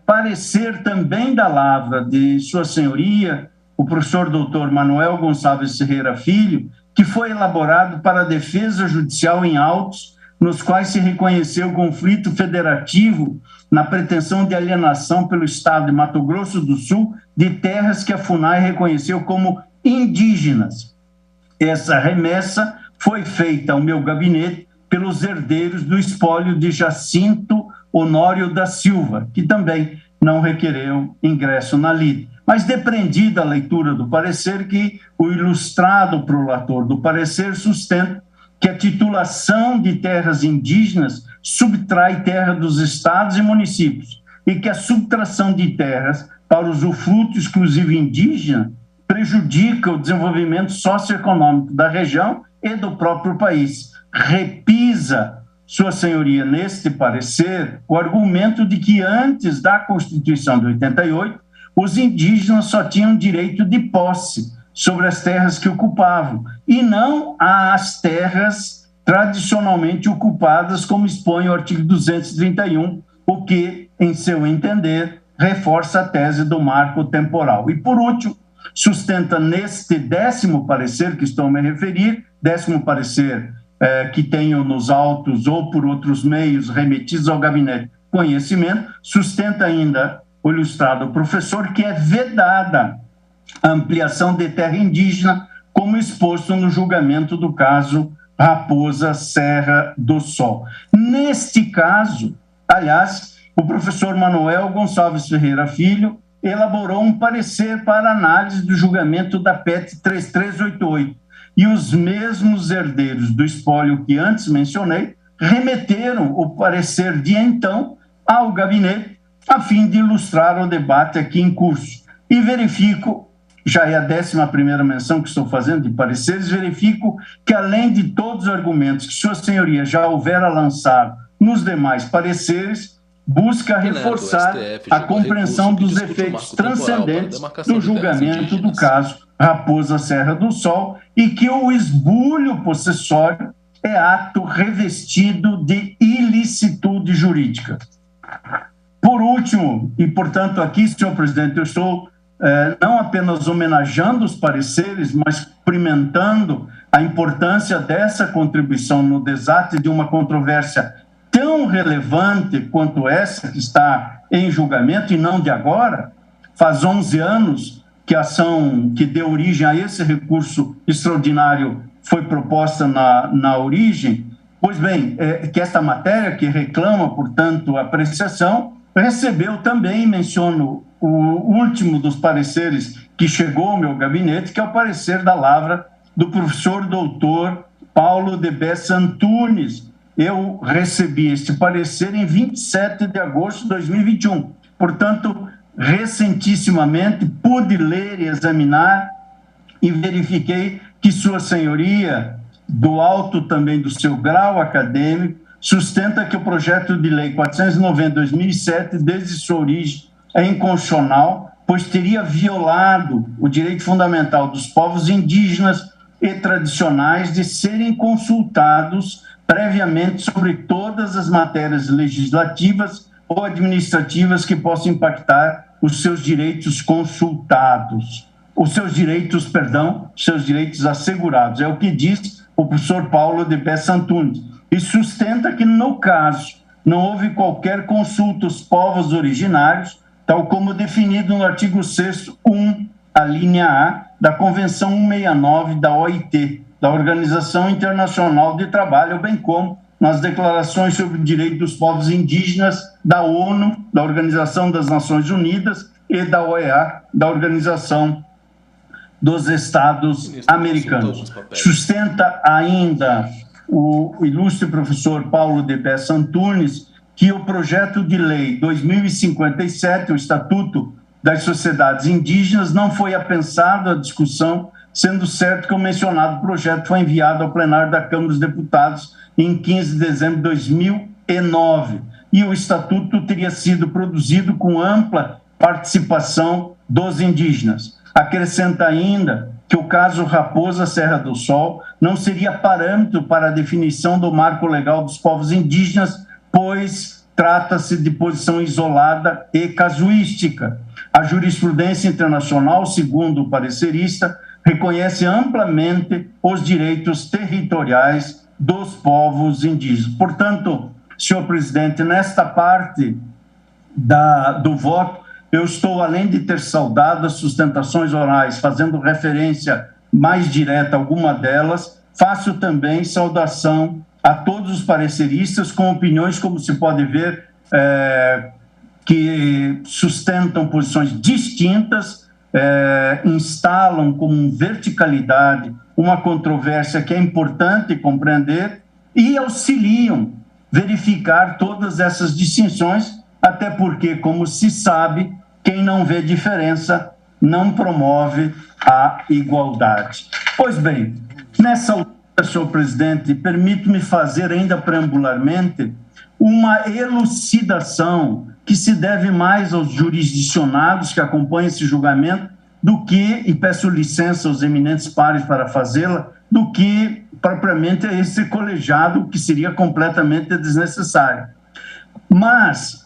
parecer também da lavra de Sua Senhoria, o professor doutor Manuel Gonçalves Ferreira Filho, que foi elaborado para a defesa judicial em autos, nos quais se reconheceu o conflito federativo na pretensão de alienação pelo Estado de Mato Grosso do Sul de terras que a FUNAI reconheceu como indígenas. Essa remessa foi feita ao meu gabinete pelos herdeiros do espólio de Jacinto Honório da Silva, que também não requereu ingresso na lide. Mas depreendida a leitura do parecer, que o ilustrado prolator do parecer sustenta que a titulação de terras indígenas subtrai terra dos estados e municípios e que a subtração de terras para usufruto exclusivo indígena prejudica o desenvolvimento socioeconômico da região e do próprio país. Repisa Sua Senhoria neste parecer o argumento de que antes da Constituição de 88, os indígenas só tinham direito de posse sobre as terras que ocupavam e não as terras tradicionalmente ocupadas, como expõe o artigo 231, o que, em seu entender, reforça a tese do marco temporal. E, por último, sustenta neste 10º parecer que estou a me referir, 10º parecer que tenho nos autos ou por outros meios remetidos ao gabinete de conhecimento, sustenta ainda o ilustrado professor que é vedada a ampliação de terra indígena, como exposto no julgamento do caso Raposa Serra do Sol. Neste caso, aliás, o professor Manuel Gonçalves Ferreira Filho elaborou um parecer para análise do julgamento da PET 3388, e os mesmos herdeiros do espólio que antes mencionei remeteram o parecer de então ao gabinete a fim de ilustrar o debate aqui em curso. E verifico, já é a 11ª menção que estou fazendo de pareceres, verifico que, além de todos os argumentos que Sua Senhoria já houvera lançado nos demais pareceres, busca reforçar a compreensão dos efeitos transcendentes do julgamento do caso Raposa Serra do Sol e que o esbulho possessório é ato revestido de ilicitude jurídica. Por último, e portanto aqui, senhor presidente, eu estou não apenas homenageando os pareceres, mas cumprimentando a importância dessa contribuição no desate de uma controvérsia tão relevante quanto essa que está em julgamento, e não de agora. Faz 11 anos que a ação que deu origem a esse recurso extraordinário foi proposta na origem. Pois bem, que esta matéria que reclama, portanto, apreciação, recebeu também, menciono o último dos pareceres que chegou ao meu gabinete, que é o parecer da lavra do professor doutor Paulo de Bessa Antunes. Eu recebi este parecer em 27 de agosto de 2021. Portanto, recentissimamente pude ler e examinar e verifiquei que Sua Senhoria, do alto também do seu grau acadêmico, sustenta que o projeto de lei 490/2007, desde sua origem, é inconstitucional, pois teria violado o direito fundamental dos povos indígenas e tradicionais de serem consultados previamente sobre todas as matérias legislativas ou administrativas que possam impactar os seus direitos consultados, seus direitos assegurados. É o que diz o professor Paulo de Bessa Antunes. E sustenta que, no caso, não houve qualquer consulta aos povos originários, tal como definido no artigo 6º, 1, a linha A, da Convenção 169 da OIT, da Organização Internacional de Trabalho, bem como nas declarações sobre o direito dos povos indígenas da ONU, da Organização das Nações Unidas e da OEA, da Organização dos Estados Americanos. Sustenta ainda o ilustre professor Paulo de Bessa Antunes que o projeto de lei 2057, o Estatuto das Sociedades Indígenas, não foi apensado à discussão, sendo certo que o mencionado projeto foi enviado ao plenário da Câmara dos Deputados em 15 de dezembro de 2009, e o Estatuto teria sido produzido com ampla participação dos indígenas. Acrescenta ainda que o caso Raposa Serra do Sol não seria parâmetro para a definição do marco legal dos povos indígenas, pois trata-se de posição isolada e casuística. A jurisprudência internacional, segundo o parecerista, reconhece amplamente os direitos territoriais dos povos indígenas. Portanto, senhor presidente, nesta parte do voto, eu estou, além de ter saudado as sustentações orais, fazendo referência mais direta a alguma delas, faço também saudação a todos os pareceristas com opiniões, como se pode ver, que sustentam posições distintas, instalam como verticalidade uma controvérsia que é importante compreender e auxiliam verificar todas essas distinções, até porque, como se sabe, quem não vê diferença não promove a igualdade. Pois bem, nessa altura, senhor presidente, permito-me fazer ainda preambularmente uma elucidação que se deve mais aos jurisdicionados que acompanham esse julgamento do que, e peço licença aos eminentes pares para fazê-la, do que propriamente a esse colegiado, que seria completamente desnecessário. Mas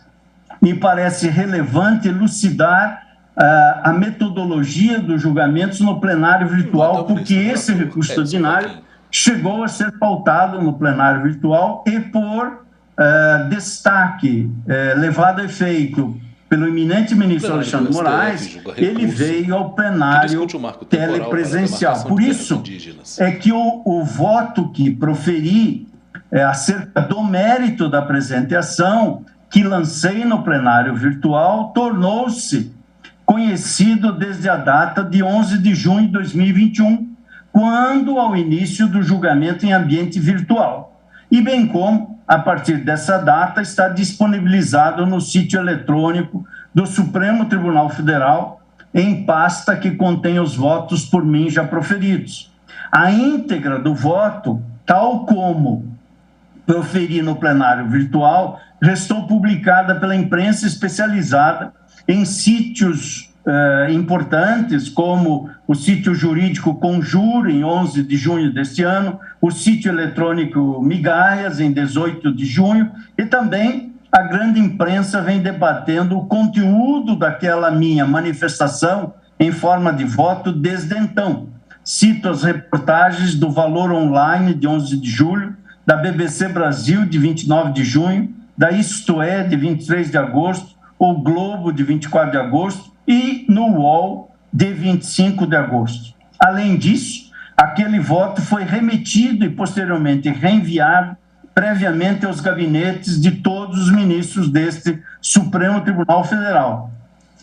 me parece relevante elucidar a metodologia dos julgamentos no plenário virtual, porque esse recurso extraordinário chegou a ser pautado no plenário virtual e por destaque levado a efeito pelo eminente ministro Alexandre de Moraes, ele veio ao plenário telepresencial. Por isso é que o voto que proferi acerca do mérito da presente ação, que lancei no plenário virtual, tornou-se conhecido desde a data de 11 de junho de 2021, quando ao início do julgamento em ambiente virtual. E bem como, a partir dessa data, está disponibilizado no sítio eletrônico do Supremo Tribunal Federal, em pasta que contém os votos por mim já proferidos. A íntegra do voto, tal como proferi no plenário virtual, restou publicada pela imprensa especializada em sítios importantes, como o sítio jurídico Conjur, em 11 de junho deste ano, o sítio eletrônico Migalhas, em 18 de junho, e também a grande imprensa vem debatendo o conteúdo daquela minha manifestação em forma de voto desde então. Cito as reportagens do Valor Online, de 11 de julho, da BBC Brasil, de 29 de junho, da Isto É, de 23 de agosto, o Globo, de 24 de agosto, e no UOL, de 25 de agosto. Além disso, aquele voto foi remetido e posteriormente reenviado previamente aos gabinetes de todos os ministros deste Supremo Tribunal Federal.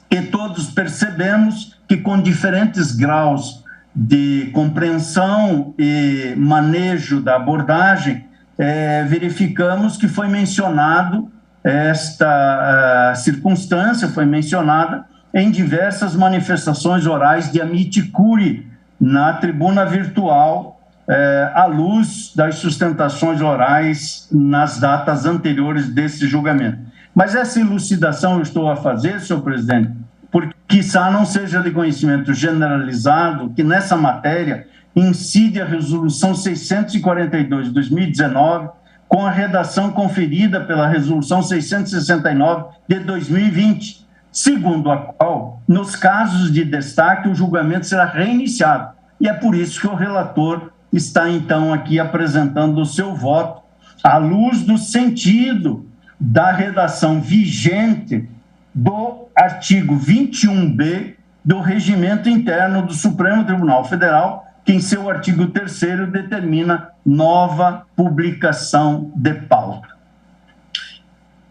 E todos percebemos que, com diferentes graus de compreensão e manejo da abordagem, verificamos que foi mencionado, esta circunstância foi mencionada em diversas manifestações orais de Amite Curi na tribuna virtual, à luz das sustentações orais nas datas anteriores desse julgamento. Mas essa elucidação eu estou a fazer, senhor presidente, porque quiçá não seja de conhecimento generalizado que nessa matéria incide a Resolução 642 de 2019, com a redação conferida pela Resolução 669 de 2020, segundo a qual, nos casos de destaque, o julgamento será reiniciado. E é por isso que o relator está, então, aqui apresentando o seu voto à luz do sentido da redação vigente do artigo 21b do Regimento Interno do Supremo Tribunal Federal, que em seu artigo 3º determina nova publicação de pauta.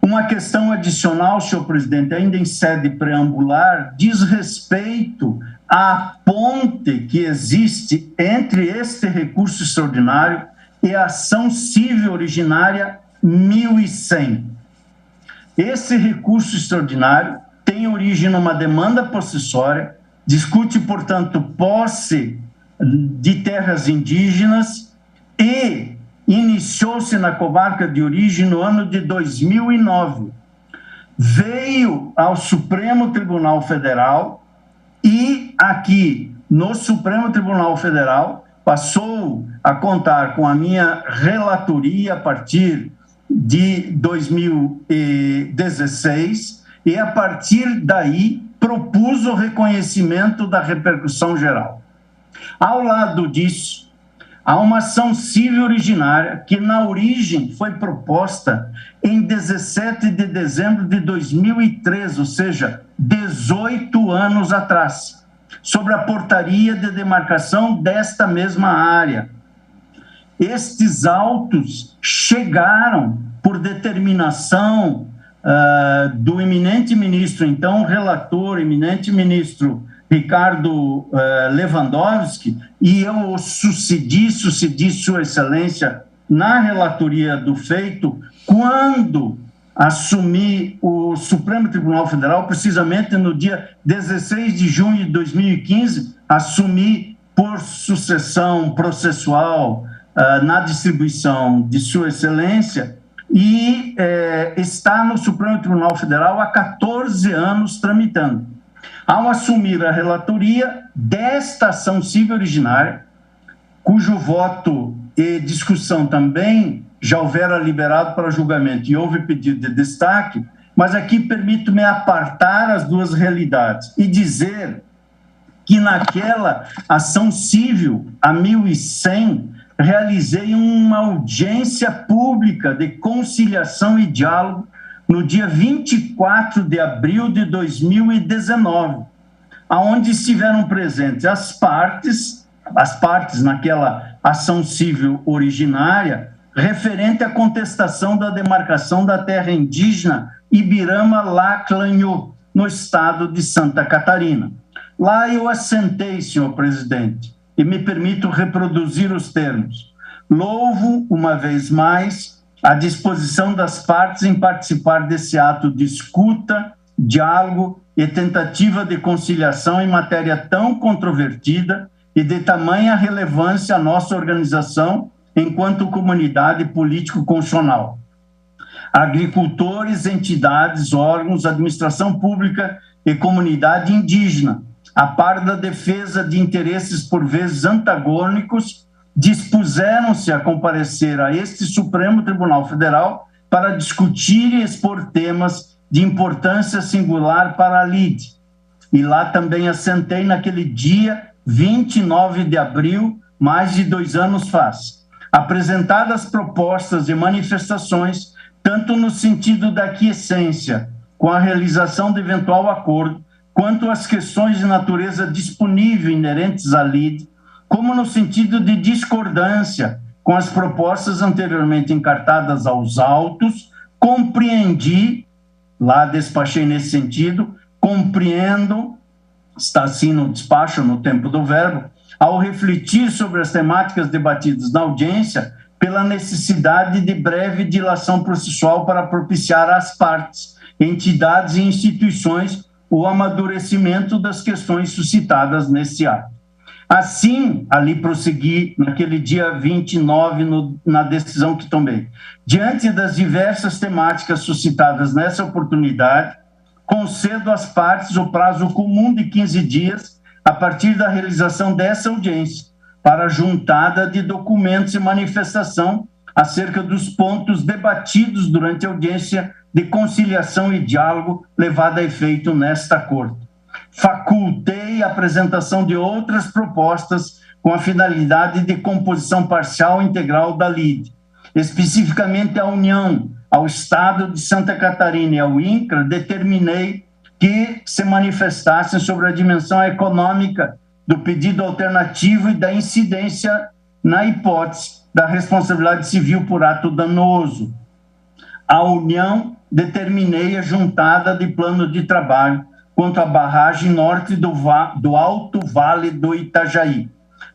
Uma questão adicional, senhor presidente, ainda em sede preambular, diz respeito à ponte que existe entre este recurso extraordinário e a ação civil originária 1100. Esse recurso extraordinário tem origem numa demanda possessória, discute, portanto, posse de terras indígenas e iniciou-se na comarca de origem no ano de 2009. Veio ao Supremo Tribunal Federal e aqui no Supremo Tribunal Federal passou a contar com a minha relatoria a partir de 2016 e a partir daí propus o reconhecimento da repercussão geral. Ao lado disso, há uma ação civil originária que, na origem, foi proposta em 17 de dezembro de 2013, ou seja, 18 anos atrás, sobre a portaria de demarcação desta mesma área. Estes autos chegaram por determinação do eminente ministro, então relator, eminente ministro Ricardo Lewandowski, e eu sucedi Sua Excelência na relatoria do feito, quando assumi o Supremo Tribunal Federal, precisamente no dia 16 de junho de 2015, assumi por sucessão processual na distribuição de Sua Excelência, e está no Supremo Tribunal Federal há 14 anos tramitando. Ao assumir a relatoria desta ação civil originária, cujo voto e discussão também já houvera liberado para julgamento e houve pedido de destaque, mas aqui permito-me apartar as duas realidades e dizer que naquela ação civil, a 1100, realizei uma audiência pública de conciliação e diálogo no dia 24 de abril de 2019, onde estiveram presentes as partes naquela ação civil originária, referente à contestação da demarcação da terra indígena Ibirama-Laclanhô, no estado de Santa Catarina. Lá eu assentei, senhor presidente, e me permito reproduzir os termos. Louvo, uma vez mais, a disposição das partes em participar desse ato de escuta, diálogo e tentativa de conciliação em matéria tão controvertida e de tamanha relevância à nossa organização enquanto comunidade político-constitucional. Agricultores, entidades, órgãos, administração pública e comunidade indígena, a par da defesa de interesses por vezes antagônicos, dispuseram-se a comparecer a este Supremo Tribunal Federal para discutir e expor temas de importância singular para a LIDE. E lá também assentei naquele dia 29 de abril, mais de 2 anos faz. Apresentadas propostas e manifestações, tanto no sentido da aquiescência, com a realização de eventual acordo, quanto às questões de natureza disponível inerentes à LIDE, como no sentido de discordância com as propostas anteriormente encartadas aos autos, compreendi, lá despachei nesse sentido, compreendo, está assim no despacho, no tempo do verbo, ao refletir sobre as temáticas debatidas na audiência, pela necessidade de breve dilação processual para propiciar às partes, entidades e instituições o amadurecimento das questões suscitadas nesse ato. Assim, ali prossegui naquele dia 29, na decisão que tomei. Diante das diversas temáticas suscitadas nessa oportunidade, concedo às partes o prazo comum de 15 dias a partir da realização dessa audiência para a juntada de documentos e manifestação acerca dos pontos debatidos durante a audiência de conciliação e diálogo levada a efeito nesta Corte. Facultei a apresentação de outras propostas com a finalidade de composição parcial e integral da LIDE. Especificamente à União, ao Estado de Santa Catarina e ao INCRA, determinei que se manifestassem sobre a dimensão econômica do pedido alternativo e da incidência na hipótese da responsabilidade civil por ato danoso. A União, determinei a juntada de plano de trabalho quanto à barragem norte do Alto Vale do Itajaí.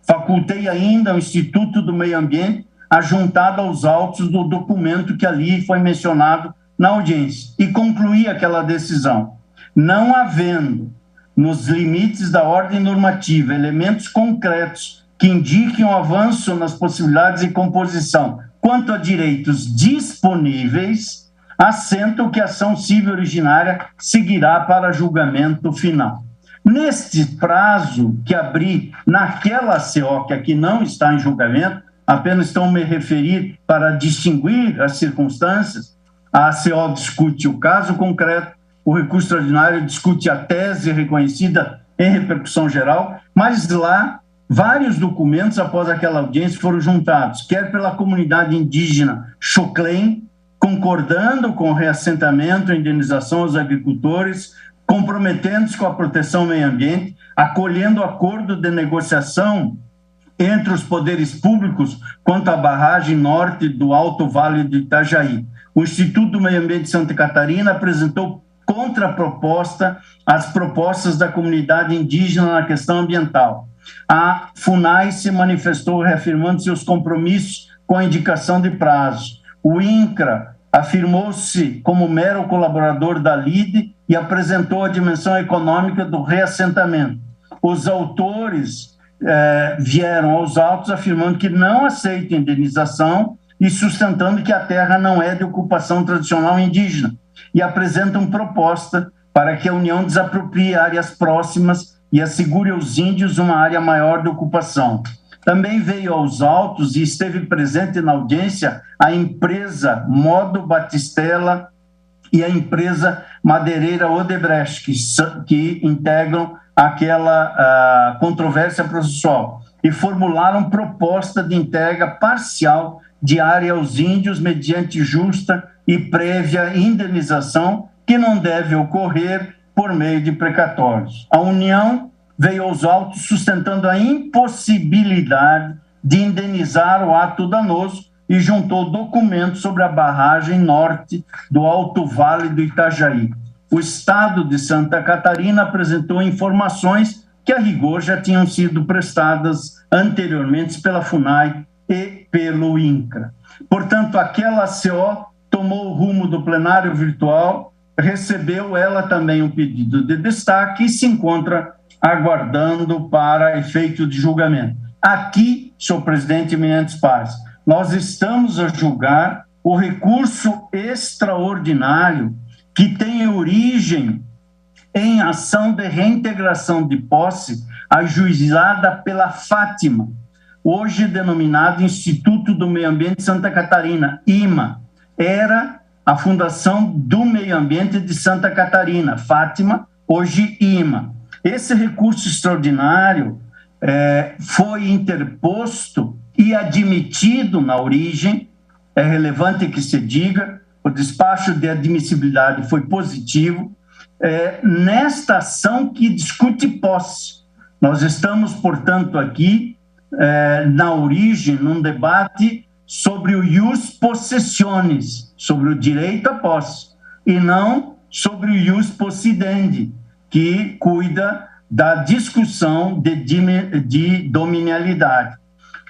Facultei ainda ao Instituto do Meio Ambiente a juntada aos autos do documento que ali foi mencionado na audiência e concluí aquela decisão. Não havendo, nos limites da ordem normativa, elementos concretos que indiquem um avanço nas possibilidades de composição quanto a direitos disponíveis, assento que a ação civil originária seguirá para julgamento final. Neste prazo que abri naquela CO, que aqui não está em julgamento, apenas estou me referir para distinguir as circunstâncias, a CO discute o caso concreto, o recurso extraordinário discute a tese reconhecida em repercussão geral, mas lá vários documentos após aquela audiência foram juntados, quer pela comunidade indígena Xoclém, concordando com o reassentamento e indenização aos agricultores, comprometendo-se com a proteção ao meio ambiente, acolhendo o acordo de negociação entre os poderes públicos quanto à barragem norte do Alto Vale do Itajaí. O Instituto do Meio Ambiente de Santa Catarina apresentou contraproposta às propostas da comunidade indígena na questão ambiental. A FUNAI se manifestou reafirmando seus compromissos com a indicação de prazo. O INCRA afirmou-se como mero colaborador da LIDE e apresentou a dimensão econômica do reassentamento. Os autores vieram aos autos afirmando que não aceitam indenização e sustentando que a terra não é de ocupação tradicional indígena e apresentam proposta para que a União desaproprie áreas próximas e assegure aos índios uma área maior de ocupação. Também veio aos autos e esteve presente na audiência a empresa Modo Batistella e a empresa madeireira Odebrecht, que integram aquela controvérsia processual, e formularam proposta de entrega parcial de área aos índios mediante justa e prévia indenização, que não deve ocorrer por meio de precatórios. A União veio aos autos sustentando a impossibilidade de indenizar o ato danoso e juntou documentos sobre a barragem norte do Alto Vale do Itajaí. O Estado de Santa Catarina apresentou informações que, a rigor, já tinham sido prestadas anteriormente pela FUNAI e pelo INCRA. Portanto, aquela CO tomou o rumo do plenário virtual, recebeu ela também um pedido de destaque e se encontra aguardando para efeito de julgamento. Aqui, senhor presidente eminentes pares, nós estamos a julgar o recurso extraordinário que tem origem em ação de reintegração de posse ajuizada pela Fátima, hoje denominado Instituto do Meio Ambiente de Santa Catarina, IMA. Era a Fundação do Meio Ambiente de Santa Catarina, Fátima, hoje IMA. Esse recurso extraordinário foi interposto e admitido na origem, é relevante que se diga, o despacho de admissibilidade foi positivo, nesta ação que discute posse. Nós estamos, portanto, aqui, na origem, num debate sobre o ius possessionis, sobre o direito à posse, e não sobre o ius possidendi, que cuida da discussão de dominialidade.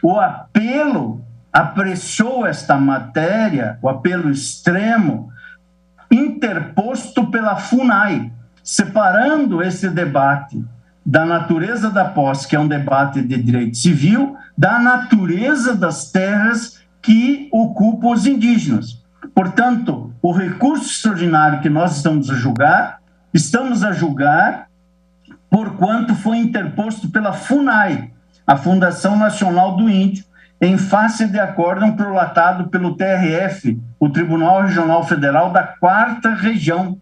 O apelo apreciou esta matéria, o apelo extremo, interposto pela FUNAI, separando esse debate da natureza da posse, que é um debate de direito civil, da natureza das terras que ocupam os indígenas. Portanto, o recurso extraordinário que nós estamos a julgar por quanto foi interposto pela FUNAI, a Fundação Nacional do Índio, em face de acórdão prolatado pelo TRF, o Tribunal Regional Federal da 4ª Região.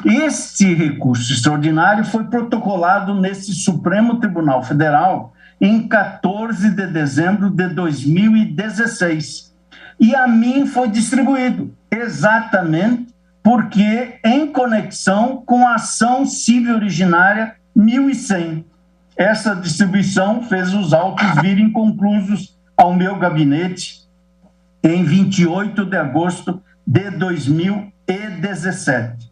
Este recurso extraordinário foi protocolado nesse Supremo Tribunal Federal em 14 de dezembro de 2016. E a mim foi distribuído, exatamente porque em conexão com a ação civil originária 1100. Essa distribuição fez os autos virem conclusos ao meu gabinete em 28 de agosto de 2017.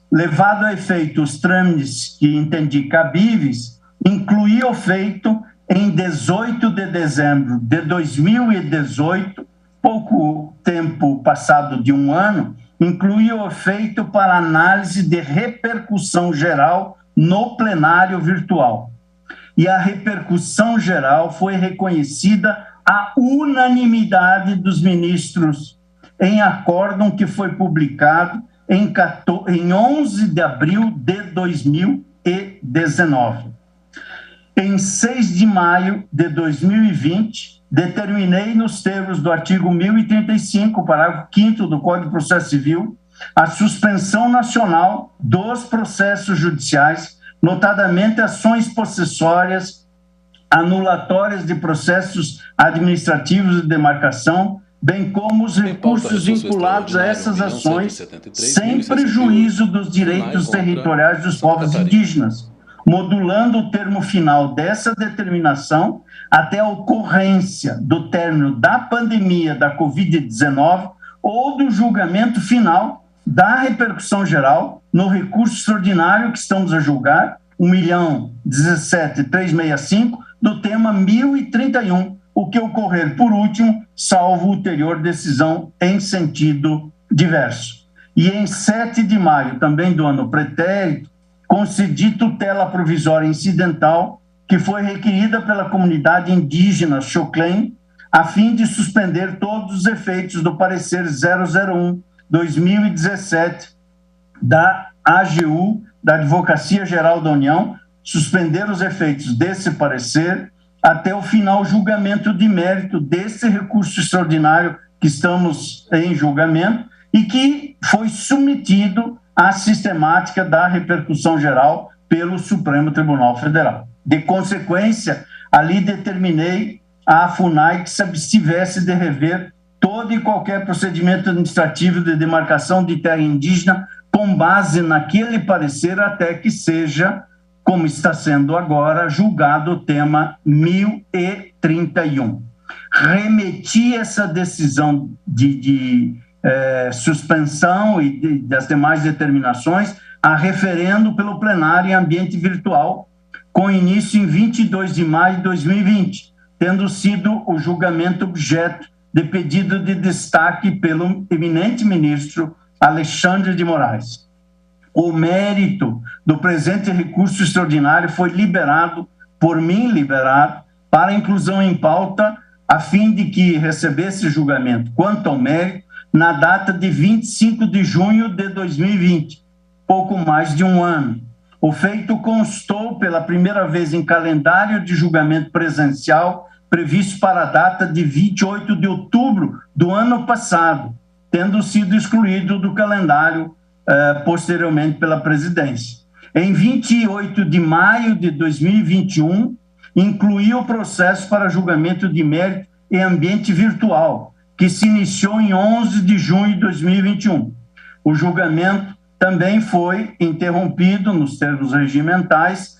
Levado a efeito os trâmites que entendi cabíveis, incluí o feito em 18 de dezembro de 2018, pouco tempo passado de um ano, incluí o feito para análise de repercussão geral no plenário virtual. E a repercussão geral foi reconhecida à unanimidade dos ministros em acórdão que foi publicado em 11 de abril de 2019. Em 6 de maio de 2020, determinei nos termos do artigo 1035, parágrafo 5º do Código de Processo Civil, a suspensão nacional dos processos judiciais, notadamente ações possessórias, anulatórias de processos administrativos de demarcação, bem como os recursos vinculados a essas ações, sem prejuízo dos direitos territoriais dos povos indígenas, modulando o termo final dessa determinação até a ocorrência do término da pandemia da Covid-19 ou do julgamento final da repercussão geral no recurso extraordinário que estamos a julgar, 1.017.365, do tema 1031, o que ocorrer por último, salvo ulterior decisão em sentido diverso. E em 7 de maio, também do ano pretérito, concedi tutela provisória incidental que foi requerida pela comunidade indígena Xoclém, a fim de suspender todos os efeitos do parecer 001/2017 da AGU, da Advocacia Geral da União, suspender os efeitos desse parecer até o final julgamento de mérito desse recurso extraordinário que estamos em julgamento e que foi submetido à sistemática da repercussão geral pelo Supremo Tribunal Federal. De consequência, ali determinei à FUNAI que se abstivesse de rever todo e qualquer procedimento administrativo de demarcação de terra indígena com base naquele parecer até que seja, como está sendo agora, julgado o tema 1031. Remeti essa decisão de suspensão e das demais determinações a referendo pelo plenário em ambiente virtual, com início em 22 de maio de 2020, tendo sido o julgamento objeto de pedido de destaque pelo eminente ministro Alexandre de Moraes. O mérito do presente recurso extraordinário foi liberado, por mim liberado, para inclusão em pauta, a fim de que recebesse julgamento quanto ao mérito na data de 25 de junho de 2020, pouco mais de um ano. O feito constou pela primeira vez em calendário de julgamento presencial previsto para a data de 28 de outubro do ano passado, tendo sido excluído do calendário posteriormente pela presidência. Em 28 de maio de 2021, incluiu o processo para julgamento de mérito em ambiente virtual, que se iniciou em 11 de junho de 2021. O julgamento também foi interrompido, nos termos regimentais,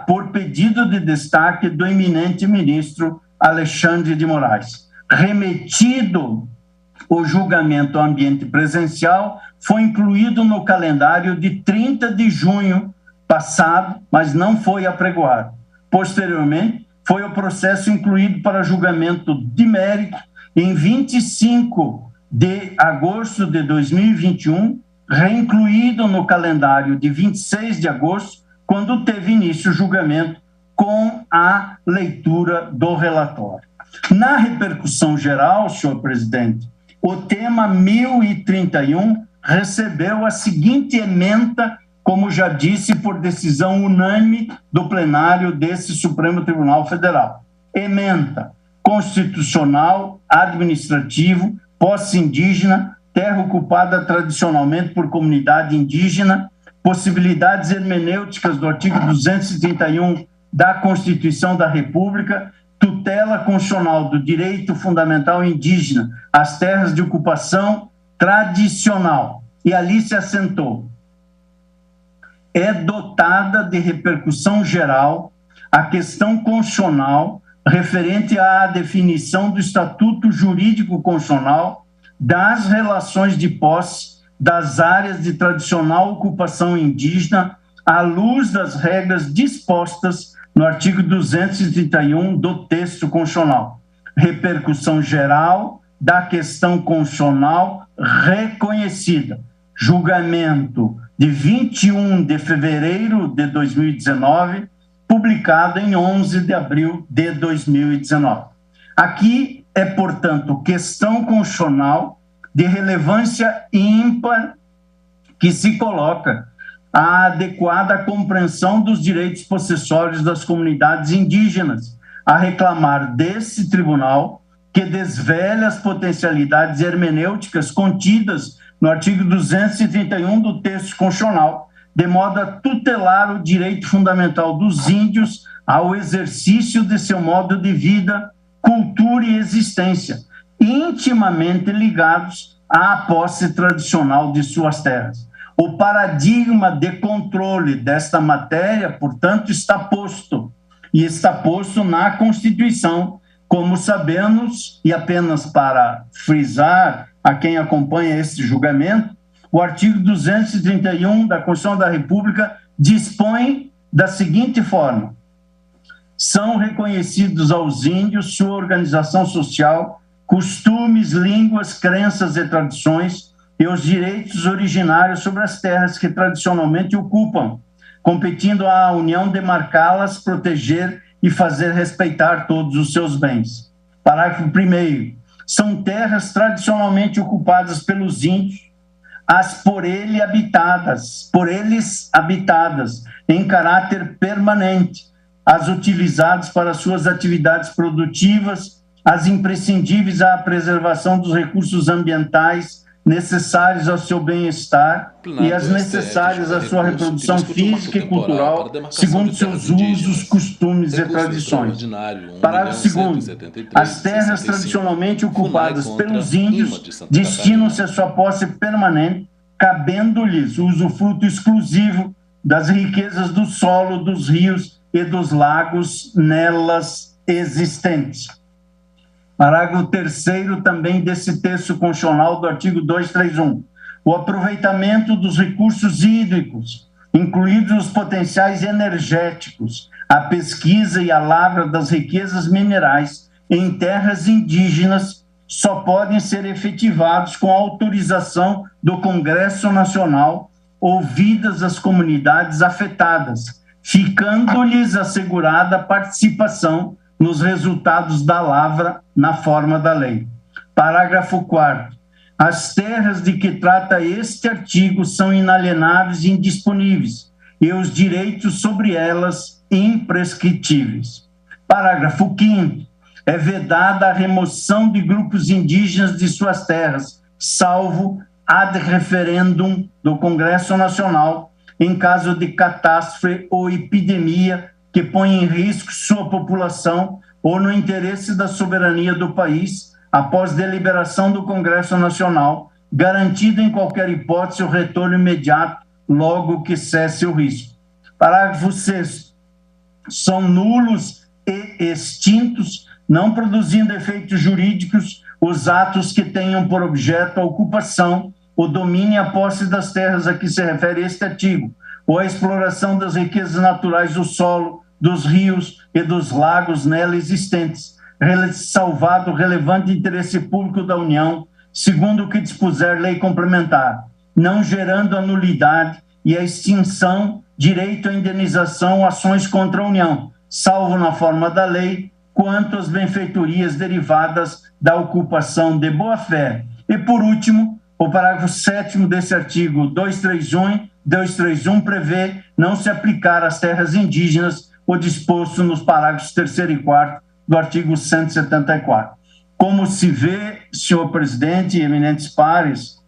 por pedido de destaque do eminente ministro Alexandre de Moraes. Remetido o julgamento ao ambiente presencial, foi incluído no calendário de 30 de junho passado, mas não foi apregoado. Posteriormente, foi o processo incluído para julgamento de mérito em 25 de agosto de 2021, reincluído no calendário de 26 de agosto, quando teve início o julgamento com a leitura do relatório. Na repercussão geral, senhor presidente, o tema 1031 recebeu a seguinte ementa, como já disse, por decisão unânime do plenário desse Supremo Tribunal Federal. Ementa: constitucional, administrativo, posse indígena, terra ocupada tradicionalmente por comunidade indígena, possibilidades hermenêuticas do artigo 231 da Constituição da República, tutela constitucional do direito fundamental indígena às terras de ocupação tradicional, e ali se assentou. É dotada de repercussão geral a questão constitucional referente à definição do Estatuto Jurídico Constitucional das relações de posse das áreas de tradicional ocupação indígena à luz das regras dispostas no artigo 231 do texto constitucional. Repercussão geral da questão constitucional reconhecida. Julgamento de 21 de fevereiro de 2019, publicado em 11 de abril de 2019. Aqui é, portanto, questão constitucional de relevância ímpar que se coloca a adequada compreensão dos direitos possessórios das comunidades indígenas, a reclamar desse tribunal que desvela as potencialidades hermenêuticas contidas no artigo 231 do texto constitucional, de modo a tutelar o direito fundamental dos índios ao exercício de seu modo de vida, cultura e existência, intimamente ligados à posse tradicional de suas terras. O paradigma de controle desta matéria, portanto, está posto, e está posto na Constituição, como sabemos, e apenas para frisar a quem acompanha esse julgamento, o artigo 231 da Constituição da República dispõe da seguinte forma: são reconhecidos aos índios sua organização social, costumes, línguas, crenças e tradições e os direitos originários sobre as terras que tradicionalmente ocupam, competindo à União demarcá-las, proteger e fazer respeitar todos os seus bens. Parágrafo 1º. São terras tradicionalmente ocupadas pelos índios, as por eles habitadas, em caráter permanente, as utilizadas para suas atividades produtivas, as imprescindíveis à preservação dos recursos ambientais necessários ao seu bem-estar e as necessárias à sua reprodução física e cultural, segundo seus usos, costumes e tradições. Parágrafo 2º. As terras tradicionalmente ocupadas pelos índios destinam-se à sua posse permanente, cabendo-lhes o usufruto exclusivo das riquezas do solo, dos rios e dos lagos nelas existentes. Parágrafo 3º também desse texto constitucional do artigo 231. O aproveitamento dos recursos hídricos, incluídos os potenciais energéticos, a pesquisa e a lavra das riquezas minerais em terras indígenas só podem ser efetivados com autorização do Congresso Nacional, ouvidas as comunidades afetadas, ficando-lhes assegurada a participação nos resultados da lavra na forma da lei. Parágrafo 4º. As terras de que trata este artigo são inalienáveis e indisponíveis, e os direitos sobre elas imprescritíveis. Parágrafo 5º. É vedada a remoção de grupos indígenas de suas terras, salvo ad referendum do Congresso Nacional, em caso de catástrofe ou epidemia que põe em risco sua população ou no interesse da soberania do país, após deliberação do Congresso Nacional, garantido em qualquer hipótese o retorno imediato, logo que cesse o risco. Parágrafo 6º. São nulos e extintos, não produzindo efeitos jurídicos, os atos que tenham por objeto a ocupação, o domínio e a posse das terras a que se refere este artigo, ou a exploração das riquezas naturais do solo, dos rios e dos lagos nela existentes, salvado o relevante interesse público da União, segundo o que dispuser lei complementar, não gerando a nulidade e a extinção, direito à indenização, ações contra a União, salvo na forma da lei, quanto às benfeitorias derivadas da ocupação de boa-fé. E, por último, o parágrafo 7º desse artigo 231 prevê não se aplicar às terras indígenas o disposto nos parágrafos 3º e 4º do artigo 174. Como se vê, senhor presidente e eminentes pares,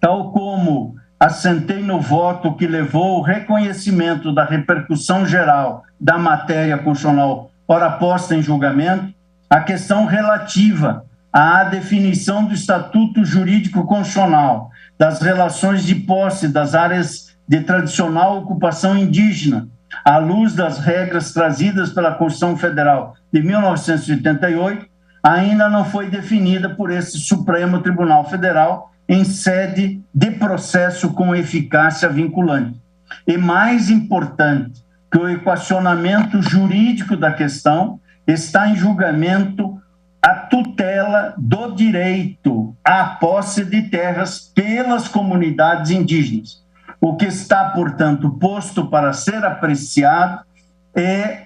tal como assentei no voto que levou ao reconhecimento da repercussão geral da matéria constitucional ora posta em julgamento, a questão relativa à definição do Estatuto Jurídico Constitucional das relações de posse das áreas de tradicional ocupação indígena, à luz das regras trazidas pela Constituição Federal de 1988, ainda não foi definida por esse Supremo Tribunal Federal em sede de processo com eficácia vinculante. E mais importante que o equacionamento jurídico da questão, está em julgamento a tutela do direito à posse de terras pelas comunidades indígenas. O que está, portanto, posto para ser apreciado é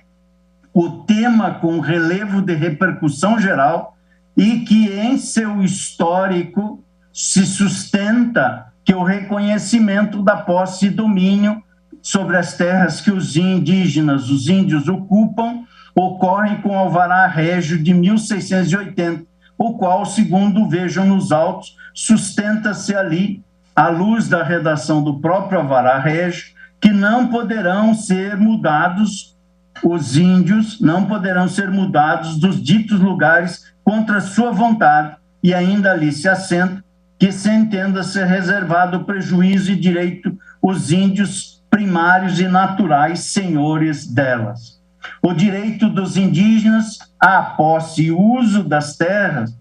o tema com relevo de repercussão geral e que, em seu histórico, se sustenta que o reconhecimento da posse e domínio sobre as terras que os indígenas, os índios, ocupam, ocorrem com o Alvará Régio de 1680, o qual, segundo vejam nos autos, sustenta-se ali, à luz da redação do próprio Alvará Régio, que não poderão ser mudados, os índios não poderão ser mudados dos ditos lugares contra sua vontade, e ainda ali se assenta que se entenda ser reservado prejuízo e direito os índios primários e naturais senhores delas. O direito dos indígenas à posse e uso das terras,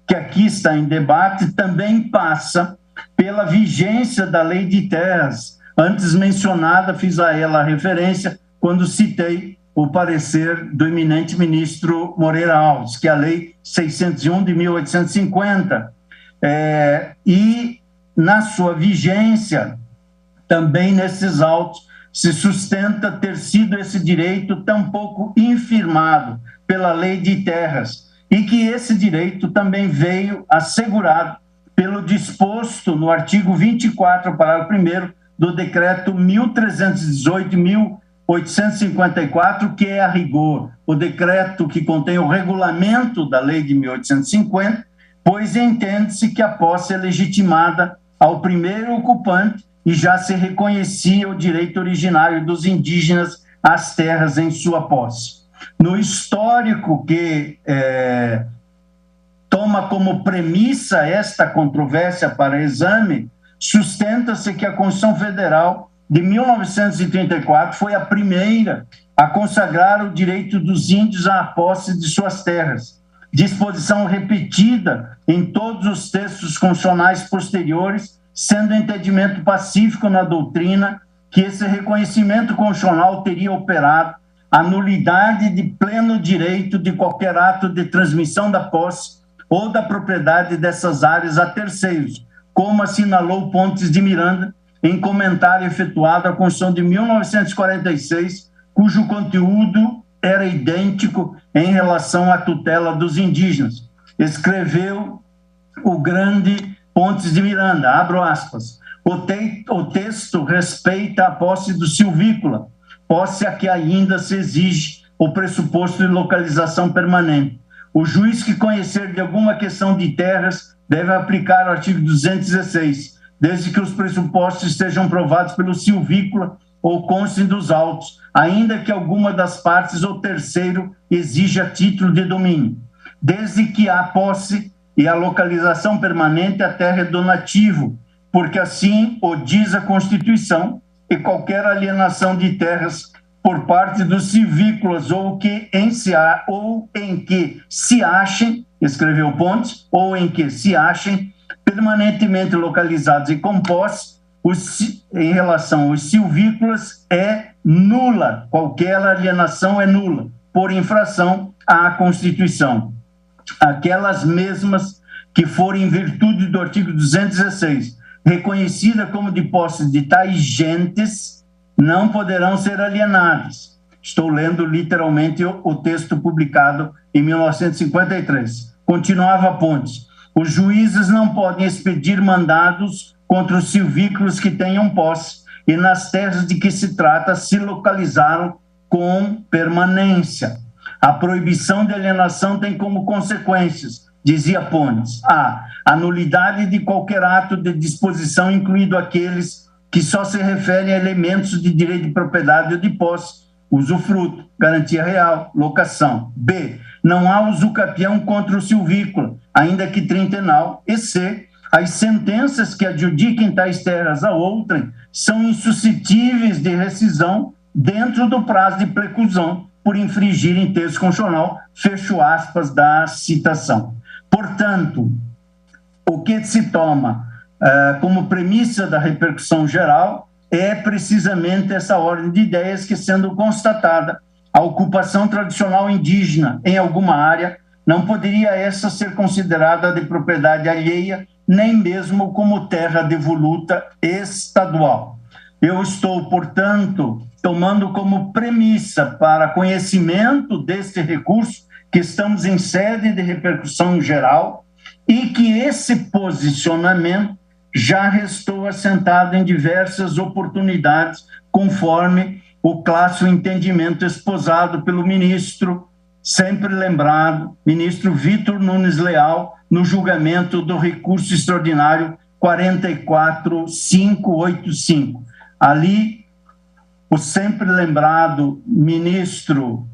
que aqui está em debate, também passa pela vigência da Lei de Terras, antes mencionada, fiz a ela referência quando citei o parecer do eminente ministro Moreira Alves, que é a Lei 601 de 1850, e na sua vigência, também nesses autos, se sustenta ter sido esse direito tampouco infirmado pela Lei de Terras e que esse direito também veio assegurado pelo disposto no artigo 24, parágrafo 1º do decreto 1318/1854, que é a rigor o decreto que contém o regulamento da Lei de 1850, pois entende-se que a posse é legitimada ao primeiro ocupante e já se reconhecia o direito originário dos indígenas às terras em sua posse. No histórico que toma como premissa esta controvérsia para exame, sustenta-se que a Constituição Federal de 1934 foi a primeira a consagrar o direito dos índios à posse de suas terras, disposição repetida em todos os textos constitucionais posteriores, sendo entendimento pacífico na doutrina que esse reconhecimento constitucional teria operado a nulidade de pleno direito de qualquer ato de transmissão da posse ou da propriedade dessas áreas a terceiros, como assinalou Pontes de Miranda em comentário efetuado à Constituição de 1946, cujo conteúdo era idêntico em relação à tutela dos indígenas. Escreveu o grande Pontes de Miranda, abro aspas, o texto respeita a posse do silvícola, posse a que ainda se exige o pressuposto de localização permanente. O juiz que conhecer de alguma questão de terras deve aplicar o artigo 216, desde que os pressupostos estejam provados pelo silvícola ou constem dos autos, ainda que alguma das partes ou terceiro exija título de domínio, desde que a posse e a localização permanente a terra é donativo, porque assim o diz a Constituição, e qualquer alienação de terras por parte dos silvícolas ou em que se achem, escreveu Pontes, ou em que se achem permanentemente localizados e com posse, em relação aos silvícolas é nula, qualquer alienação é nula, por infração à Constituição. Aquelas mesmas que forem em virtude do artigo 216, reconhecida como de posse de tais gentes, não poderão ser alienadas. Estou lendo literalmente o texto publicado em 1953. Continuava Pontes. Os juízes não podem expedir mandados contra os silvícolas que tenham posse e nas terras de que se trata se localizaram com permanência. A proibição de alienação tem como consequências, dizia Pontes, a nulidade de qualquer ato de disposição, incluído aqueles que só se referem a elementos de direito de propriedade ou de posse, usufruto, garantia real, locação. B, não há usucapião contra o silvícola, ainda que trintenal. E C, as sentenças que adjudiquem tais terras a outrem são insuscetíveis de rescisão dentro do prazo de preclusão por infringirem texto constitucional, fecho aspas da citação. Portanto, o que se toma como premissa da repercussão geral é precisamente essa ordem de ideias que, sendo constatada a ocupação tradicional indígena em alguma área, não poderia essa ser considerada de propriedade alheia, nem mesmo como terra devoluta estadual. Eu estou, portanto, tomando como premissa para conhecimento deste recurso que estamos em sede de repercussão geral e que esse posicionamento já restou assentado em diversas oportunidades, conforme o clássico entendimento esposado pelo ministro, sempre lembrado, ministro Vitor Nunes Leal, no julgamento do recurso extraordinário 44585. Ali, o sempre lembrado ministro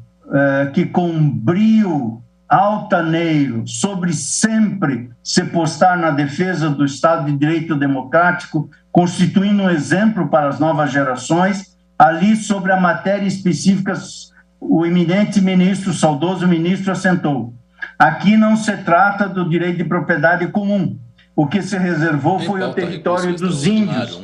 que com brio altaneiro sobre sempre se postar na defesa do Estado de Direito Democrático, constituindo um exemplo para as novas gerações, ali sobre a matéria específica, o eminente ministro, o saudoso ministro, assentou: aqui não se trata do direito de propriedade comum. O que se reservou foi o território dos índios.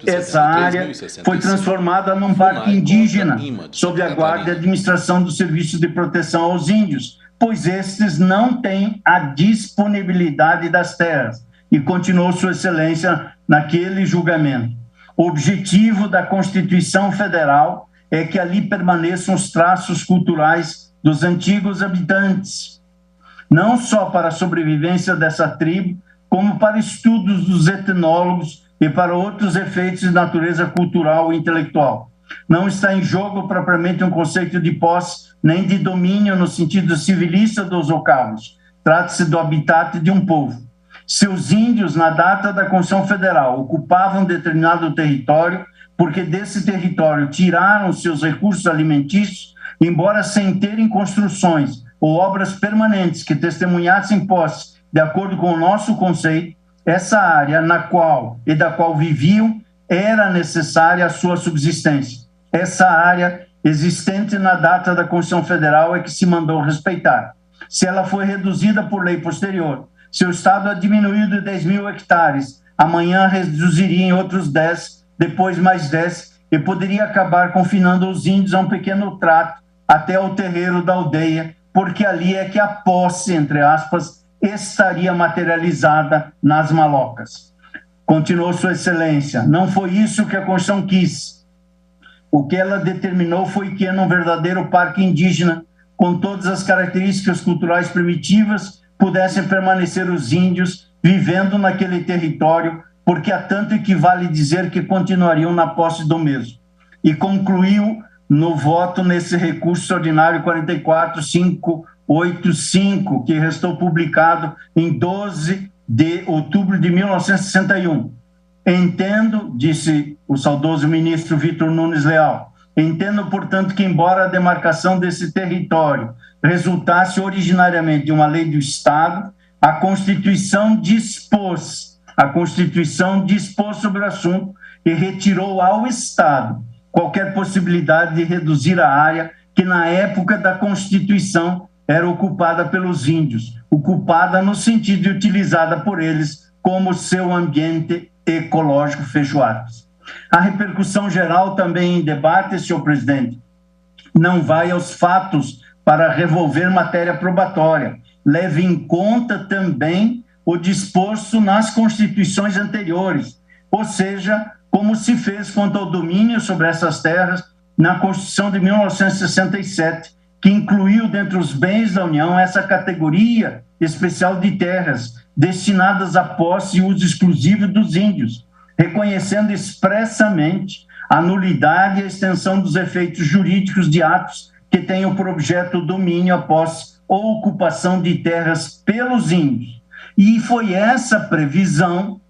Essa área foi transformada num parque indígena, sob a guarda e administração do Serviço de Proteção aos Índios, pois estes não têm a disponibilidade das terras. E continuou Sua Excelência naquele julgamento. O objetivo da Constituição Federal é que ali permaneçam os traços culturais dos antigos habitantes, não só para a sobrevivência dessa tribo, como para estudos dos etnólogos e para outros efeitos de natureza cultural e intelectual. Não está em jogo propriamente um conceito de posse, nem de domínio no sentido civilista dos ocavos. Trata-se do habitat de um povo. Se os índios, na data da Constituição Federal, ocupavam determinado território, porque desse território tiraram seus recursos alimentícios, embora sem terem construções ou obras permanentes que testemunhassem posse de acordo com o nosso conceito, essa área na qual e da qual viviam era necessária a sua subsistência. Essa área existente na data da Constituição Federal é que se mandou respeitar. Se ela foi reduzida por lei posterior, se o Estado a diminuiu de 10 mil hectares, amanhã reduziria em outros 10, depois mais 10, e poderia acabar confinando os índios a um pequeno trato até o terreiro da aldeia, porque ali é que a posse, entre aspas, estaria materializada nas malocas. Continuou Sua Excelência: não foi isso que a Constituição quis. O que ela determinou foi que, num verdadeiro parque indígena, com todas as características culturais primitivas, pudessem permanecer os índios vivendo naquele território, porque a tanto equivale dizer que continuariam na posse do mesmo. E concluiu no voto nesse recurso extraordinário 44585, que restou publicado em 12 de outubro de 1961. Entendo, disse o saudoso ministro Vitor Nunes Leal, entendo, portanto, que embora a demarcação desse território resultasse originariamente de uma lei do Estado, a Constituição dispôs sobre o assunto e retirou ao Estado qualquer possibilidade de reduzir a área que na época da Constituição era ocupada pelos índios, ocupada no sentido de utilizada por eles como seu ambiente ecológico, fecho aspas. A repercussão geral também em debate, senhor presidente, não vai aos fatos para revolver matéria probatória. Leve em conta também o disposto nas constituições anteriores, ou seja, como se fez quanto ao domínio sobre essas terras na Constituição de 1967, que incluiu dentre os bens da União essa categoria especial de terras destinadas à posse e uso exclusivo dos índios, reconhecendo expressamente a nulidade e a extensão dos efeitos jurídicos de atos que tenham por objeto o domínio, a posse ou ocupação de terras pelos índios. E foi essa previsão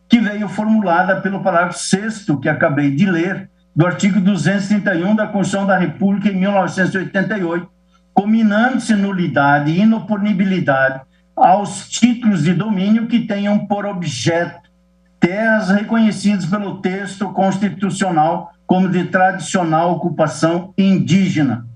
que veio formulada pelo parágrafo 6º, que acabei de ler, do artigo 231 da Constituição da República, em 1988, combinando-se nulidade e inoponibilidade aos títulos de domínio que tenham por objeto terras reconhecidas pelo texto constitucional como de tradicional ocupação indígena.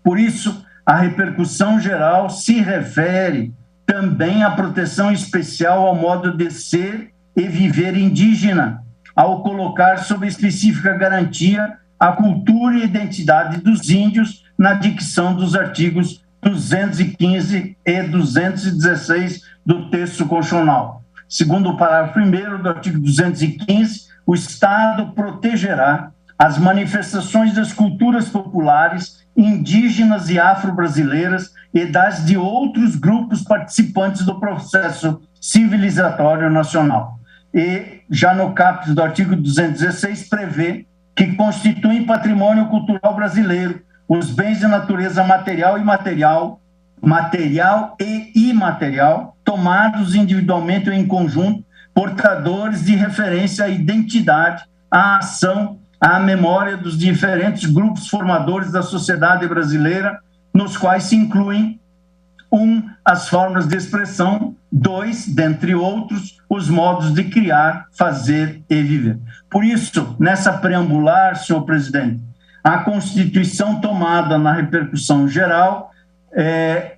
Por isso, a repercussão geral se refere também à proteção especial ao modo de ser e viver indígena, ao colocar sob específica garantia a cultura e identidade dos índios na dicção dos artigos 215 e 216 do texto constitucional. Segundo o parágrafo 1º do artigo 215, o Estado protegerá as manifestações das culturas populares, indígenas e afro-brasileiras e das de outros grupos participantes do processo civilizatório nacional. E, já no caput do artigo 216, prevê que constituem patrimônio cultural brasileiro os bens de natureza material e imaterial, tomados individualmente ou em conjunto, portadores de referência à identidade, à ação, à memória dos diferentes grupos formadores da sociedade brasileira, nos quais se incluem 1. As formas de expressão, 2. Dentre outros, os modos de criar, fazer e viver. Por isso, nessa preambular, senhor presidente, a Constituição tomada na repercussão geral é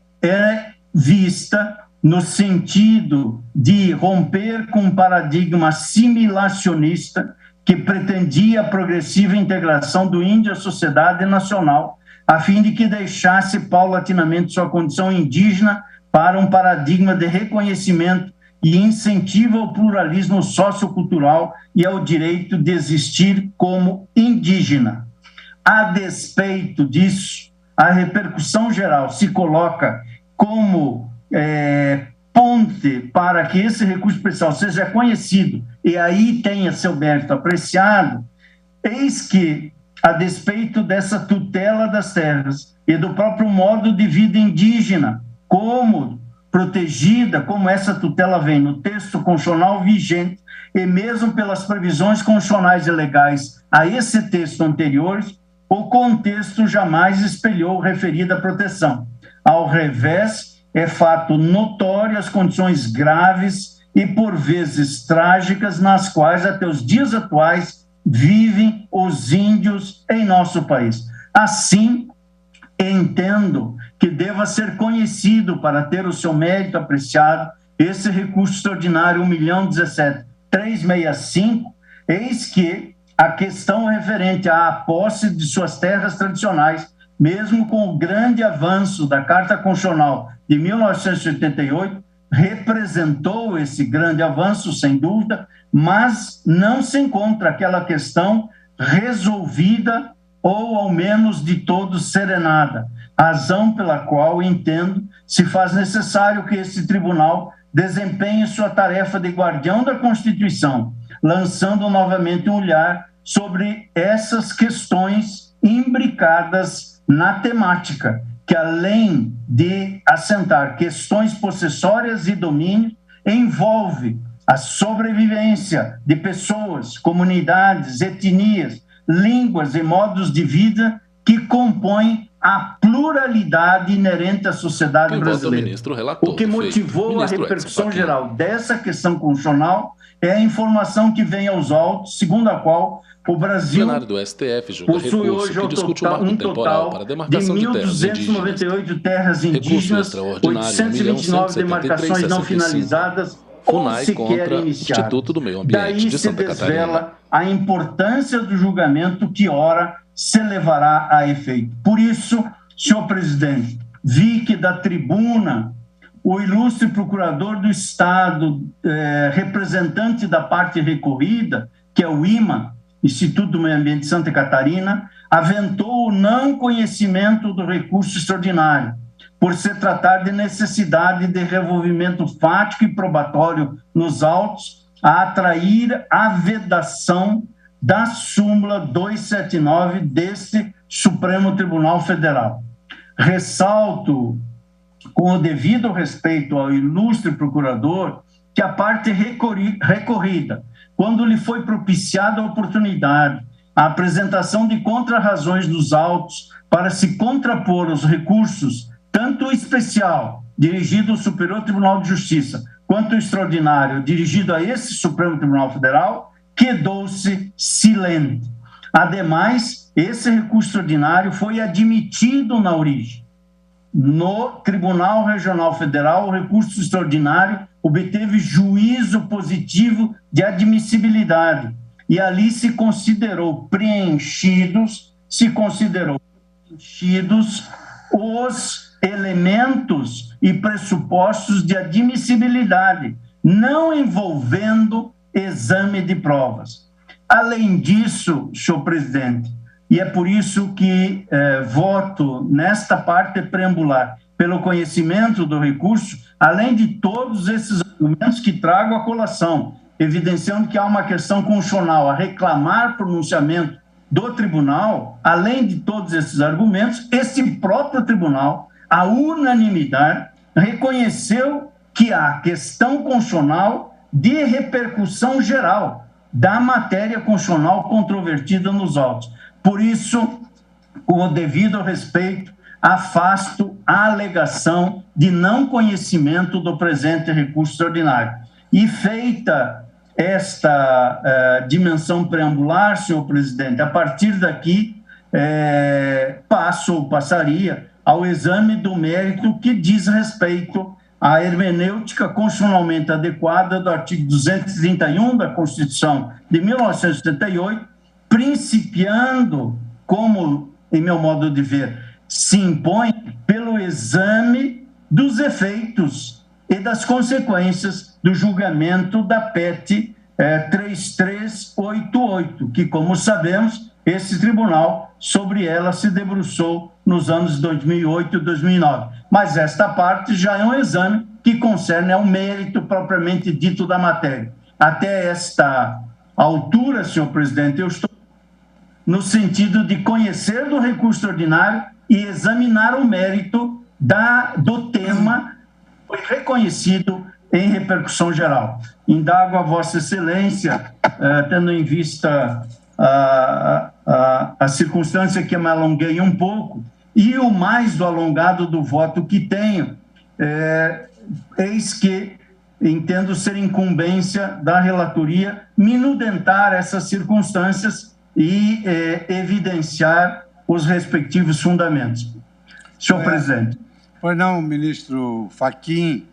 vista no sentido de romper com um paradigma assimilacionista que pretendia a progressiva integração do índio à sociedade nacional, a fim de que deixasse paulatinamente sua condição indígena para um paradigma de reconhecimento e incentivo ao pluralismo sociocultural e ao direito de existir como indígena. A despeito disso, a repercussão geral se coloca como ponte para que esse recurso especial seja conhecido e aí tenha seu mérito apreciado, eis que, a despeito dessa tutela das terras e do próprio modo de vida indígena, como protegida, como essa tutela vem no texto constitucional vigente, e mesmo pelas previsões constitucionais e legais a esse texto anteriores, o contexto jamais espelhou referida proteção. Ao revés, é fato notório as condições graves e, por vezes, trágicas nas quais, até os dias atuais, vivem os índios em nosso país. Assim, entendo que deva ser conhecido para ter o seu mérito apreciado esse recurso extraordinário 1.017.365, eis que a questão referente à posse de suas terras tradicionais, mesmo com o grande avanço da Carta Constitucional de 1988, representou esse grande avanço, sem dúvida, mas não se encontra aquela questão resolvida ou, ao menos, de todo serenada, razão pela qual, entendo, se faz necessário que esse tribunal desempenhe sua tarefa de guardião da Constituição, lançando novamente um olhar sobre essas questões imbricadas na temática, que além de assentar questões possessórias e domínio, envolve a sobrevivência de pessoas, comunidades, etnias, línguas e modos de vida que compõem a pluralidade inerente à sociedade brasileira. O que motivou a repercussão geral dessa questão constitucional é a informação que vem aos autos, segundo a qual o Brasil possui hoje um total de 1.298 terras indígenas, 829 demarcações não finalizadas ou sequer iniciadas. Daí se desvela a importância do julgamento que ora se levará a efeito. Por isso, senhor presidente, vi que da tribuna o ilustre procurador do Estado, representante da parte recorrida, que é o IMA, Instituto do Meio Ambiente de Santa Catarina, aventou o não conhecimento do recurso extraordinário, por se tratar de necessidade de revolvimento fático e probatório nos autos, a atrair a vedação da súmula 279 deste Supremo Tribunal Federal. Ressalto, com o devido respeito ao ilustre procurador, que a parte recorrida, quando lhe foi propiciada a oportunidade, a apresentação de contrarrazões dos autos para se contrapor aos recursos, tanto o especial, dirigido ao Superior Tribunal de Justiça, quanto o extraordinário, dirigido a esse Supremo Tribunal Federal, quedou-se silente. Ademais, esse recurso extraordinário foi admitido na origem. No Tribunal Regional Federal, o recurso extraordinário obteve juízo positivo de admissibilidade e ali se considerou preenchidos os elementos e pressupostos de admissibilidade, não envolvendo exame de provas. Além disso, senhor presidente, e é por isso que voto nesta parte preambular pelo conhecimento do recurso, além de todos esses argumentos que trago à colação, evidenciando que há uma questão constitucional a reclamar pronunciamento do tribunal, além de todos esses argumentos, esse próprio tribunal, a unanimidade, reconheceu que há questão constitucional de repercussão geral da matéria constitucional controvertida nos autos. Por isso, com o devido respeito, afasto a alegação de não conhecimento do presente recurso extraordinário. E feita esta dimensão preambular, senhor presidente, a partir daqui passaria ao exame do mérito que diz respeito à hermenêutica constitucionalmente adequada do artigo 231 da Constituição de 1978, principiando, como, em meu modo de ver, se impõe pelo exame dos efeitos e das consequências do julgamento da PET 3388, que, como sabemos, esse tribunal, sobre ela, se debruçou nos anos 2008 e 2009. Mas esta parte já é um exame que concerne ao mérito propriamente dito da matéria. Até esta altura, senhor presidente, eu estou no sentido de conhecer do recurso ordinário e examinar o mérito do tema que foi reconhecido em repercussão geral. Indago a Vossa Excelência, tendo em vista a circunstância que me alonguei um pouco, e o mais do alongado do voto que tenho, eis que entendo ser incumbência da relatoria minudentar essas circunstâncias e evidenciar os respectivos fundamentos. Senhor presidente. Pois não, ministro Fachin,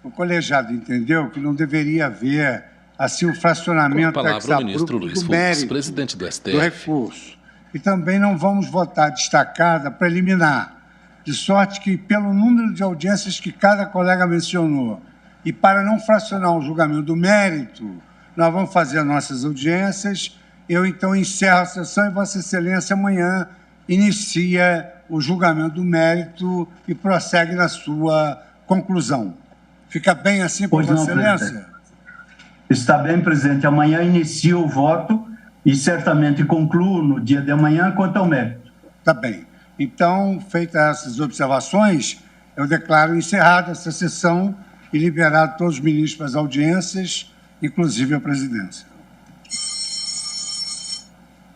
o colegiado entendeu que não deveria haver assim o fracionamento do mérito presidente do STF. Do recurso. E também não vamos votar destacada preliminar, de sorte que, pelo número de audiências que cada colega mencionou, e para não fracionar o julgamento do mérito, nós vamos fazer nossas audiências. Eu, então, encerro a sessão e Vossa Excelência amanhã inicia o julgamento do mérito e prossegue na sua conclusão. Fica bem assim para Vossa Excelência? Presidente. Está bem, presidente. Amanhã inicio o voto e certamente concluo no dia de amanhã quanto ao mérito. Está bem. Então, feitas essas observações, eu declaro encerrada essa sessão e liberado todos os ministros para as audiências, inclusive a presidência.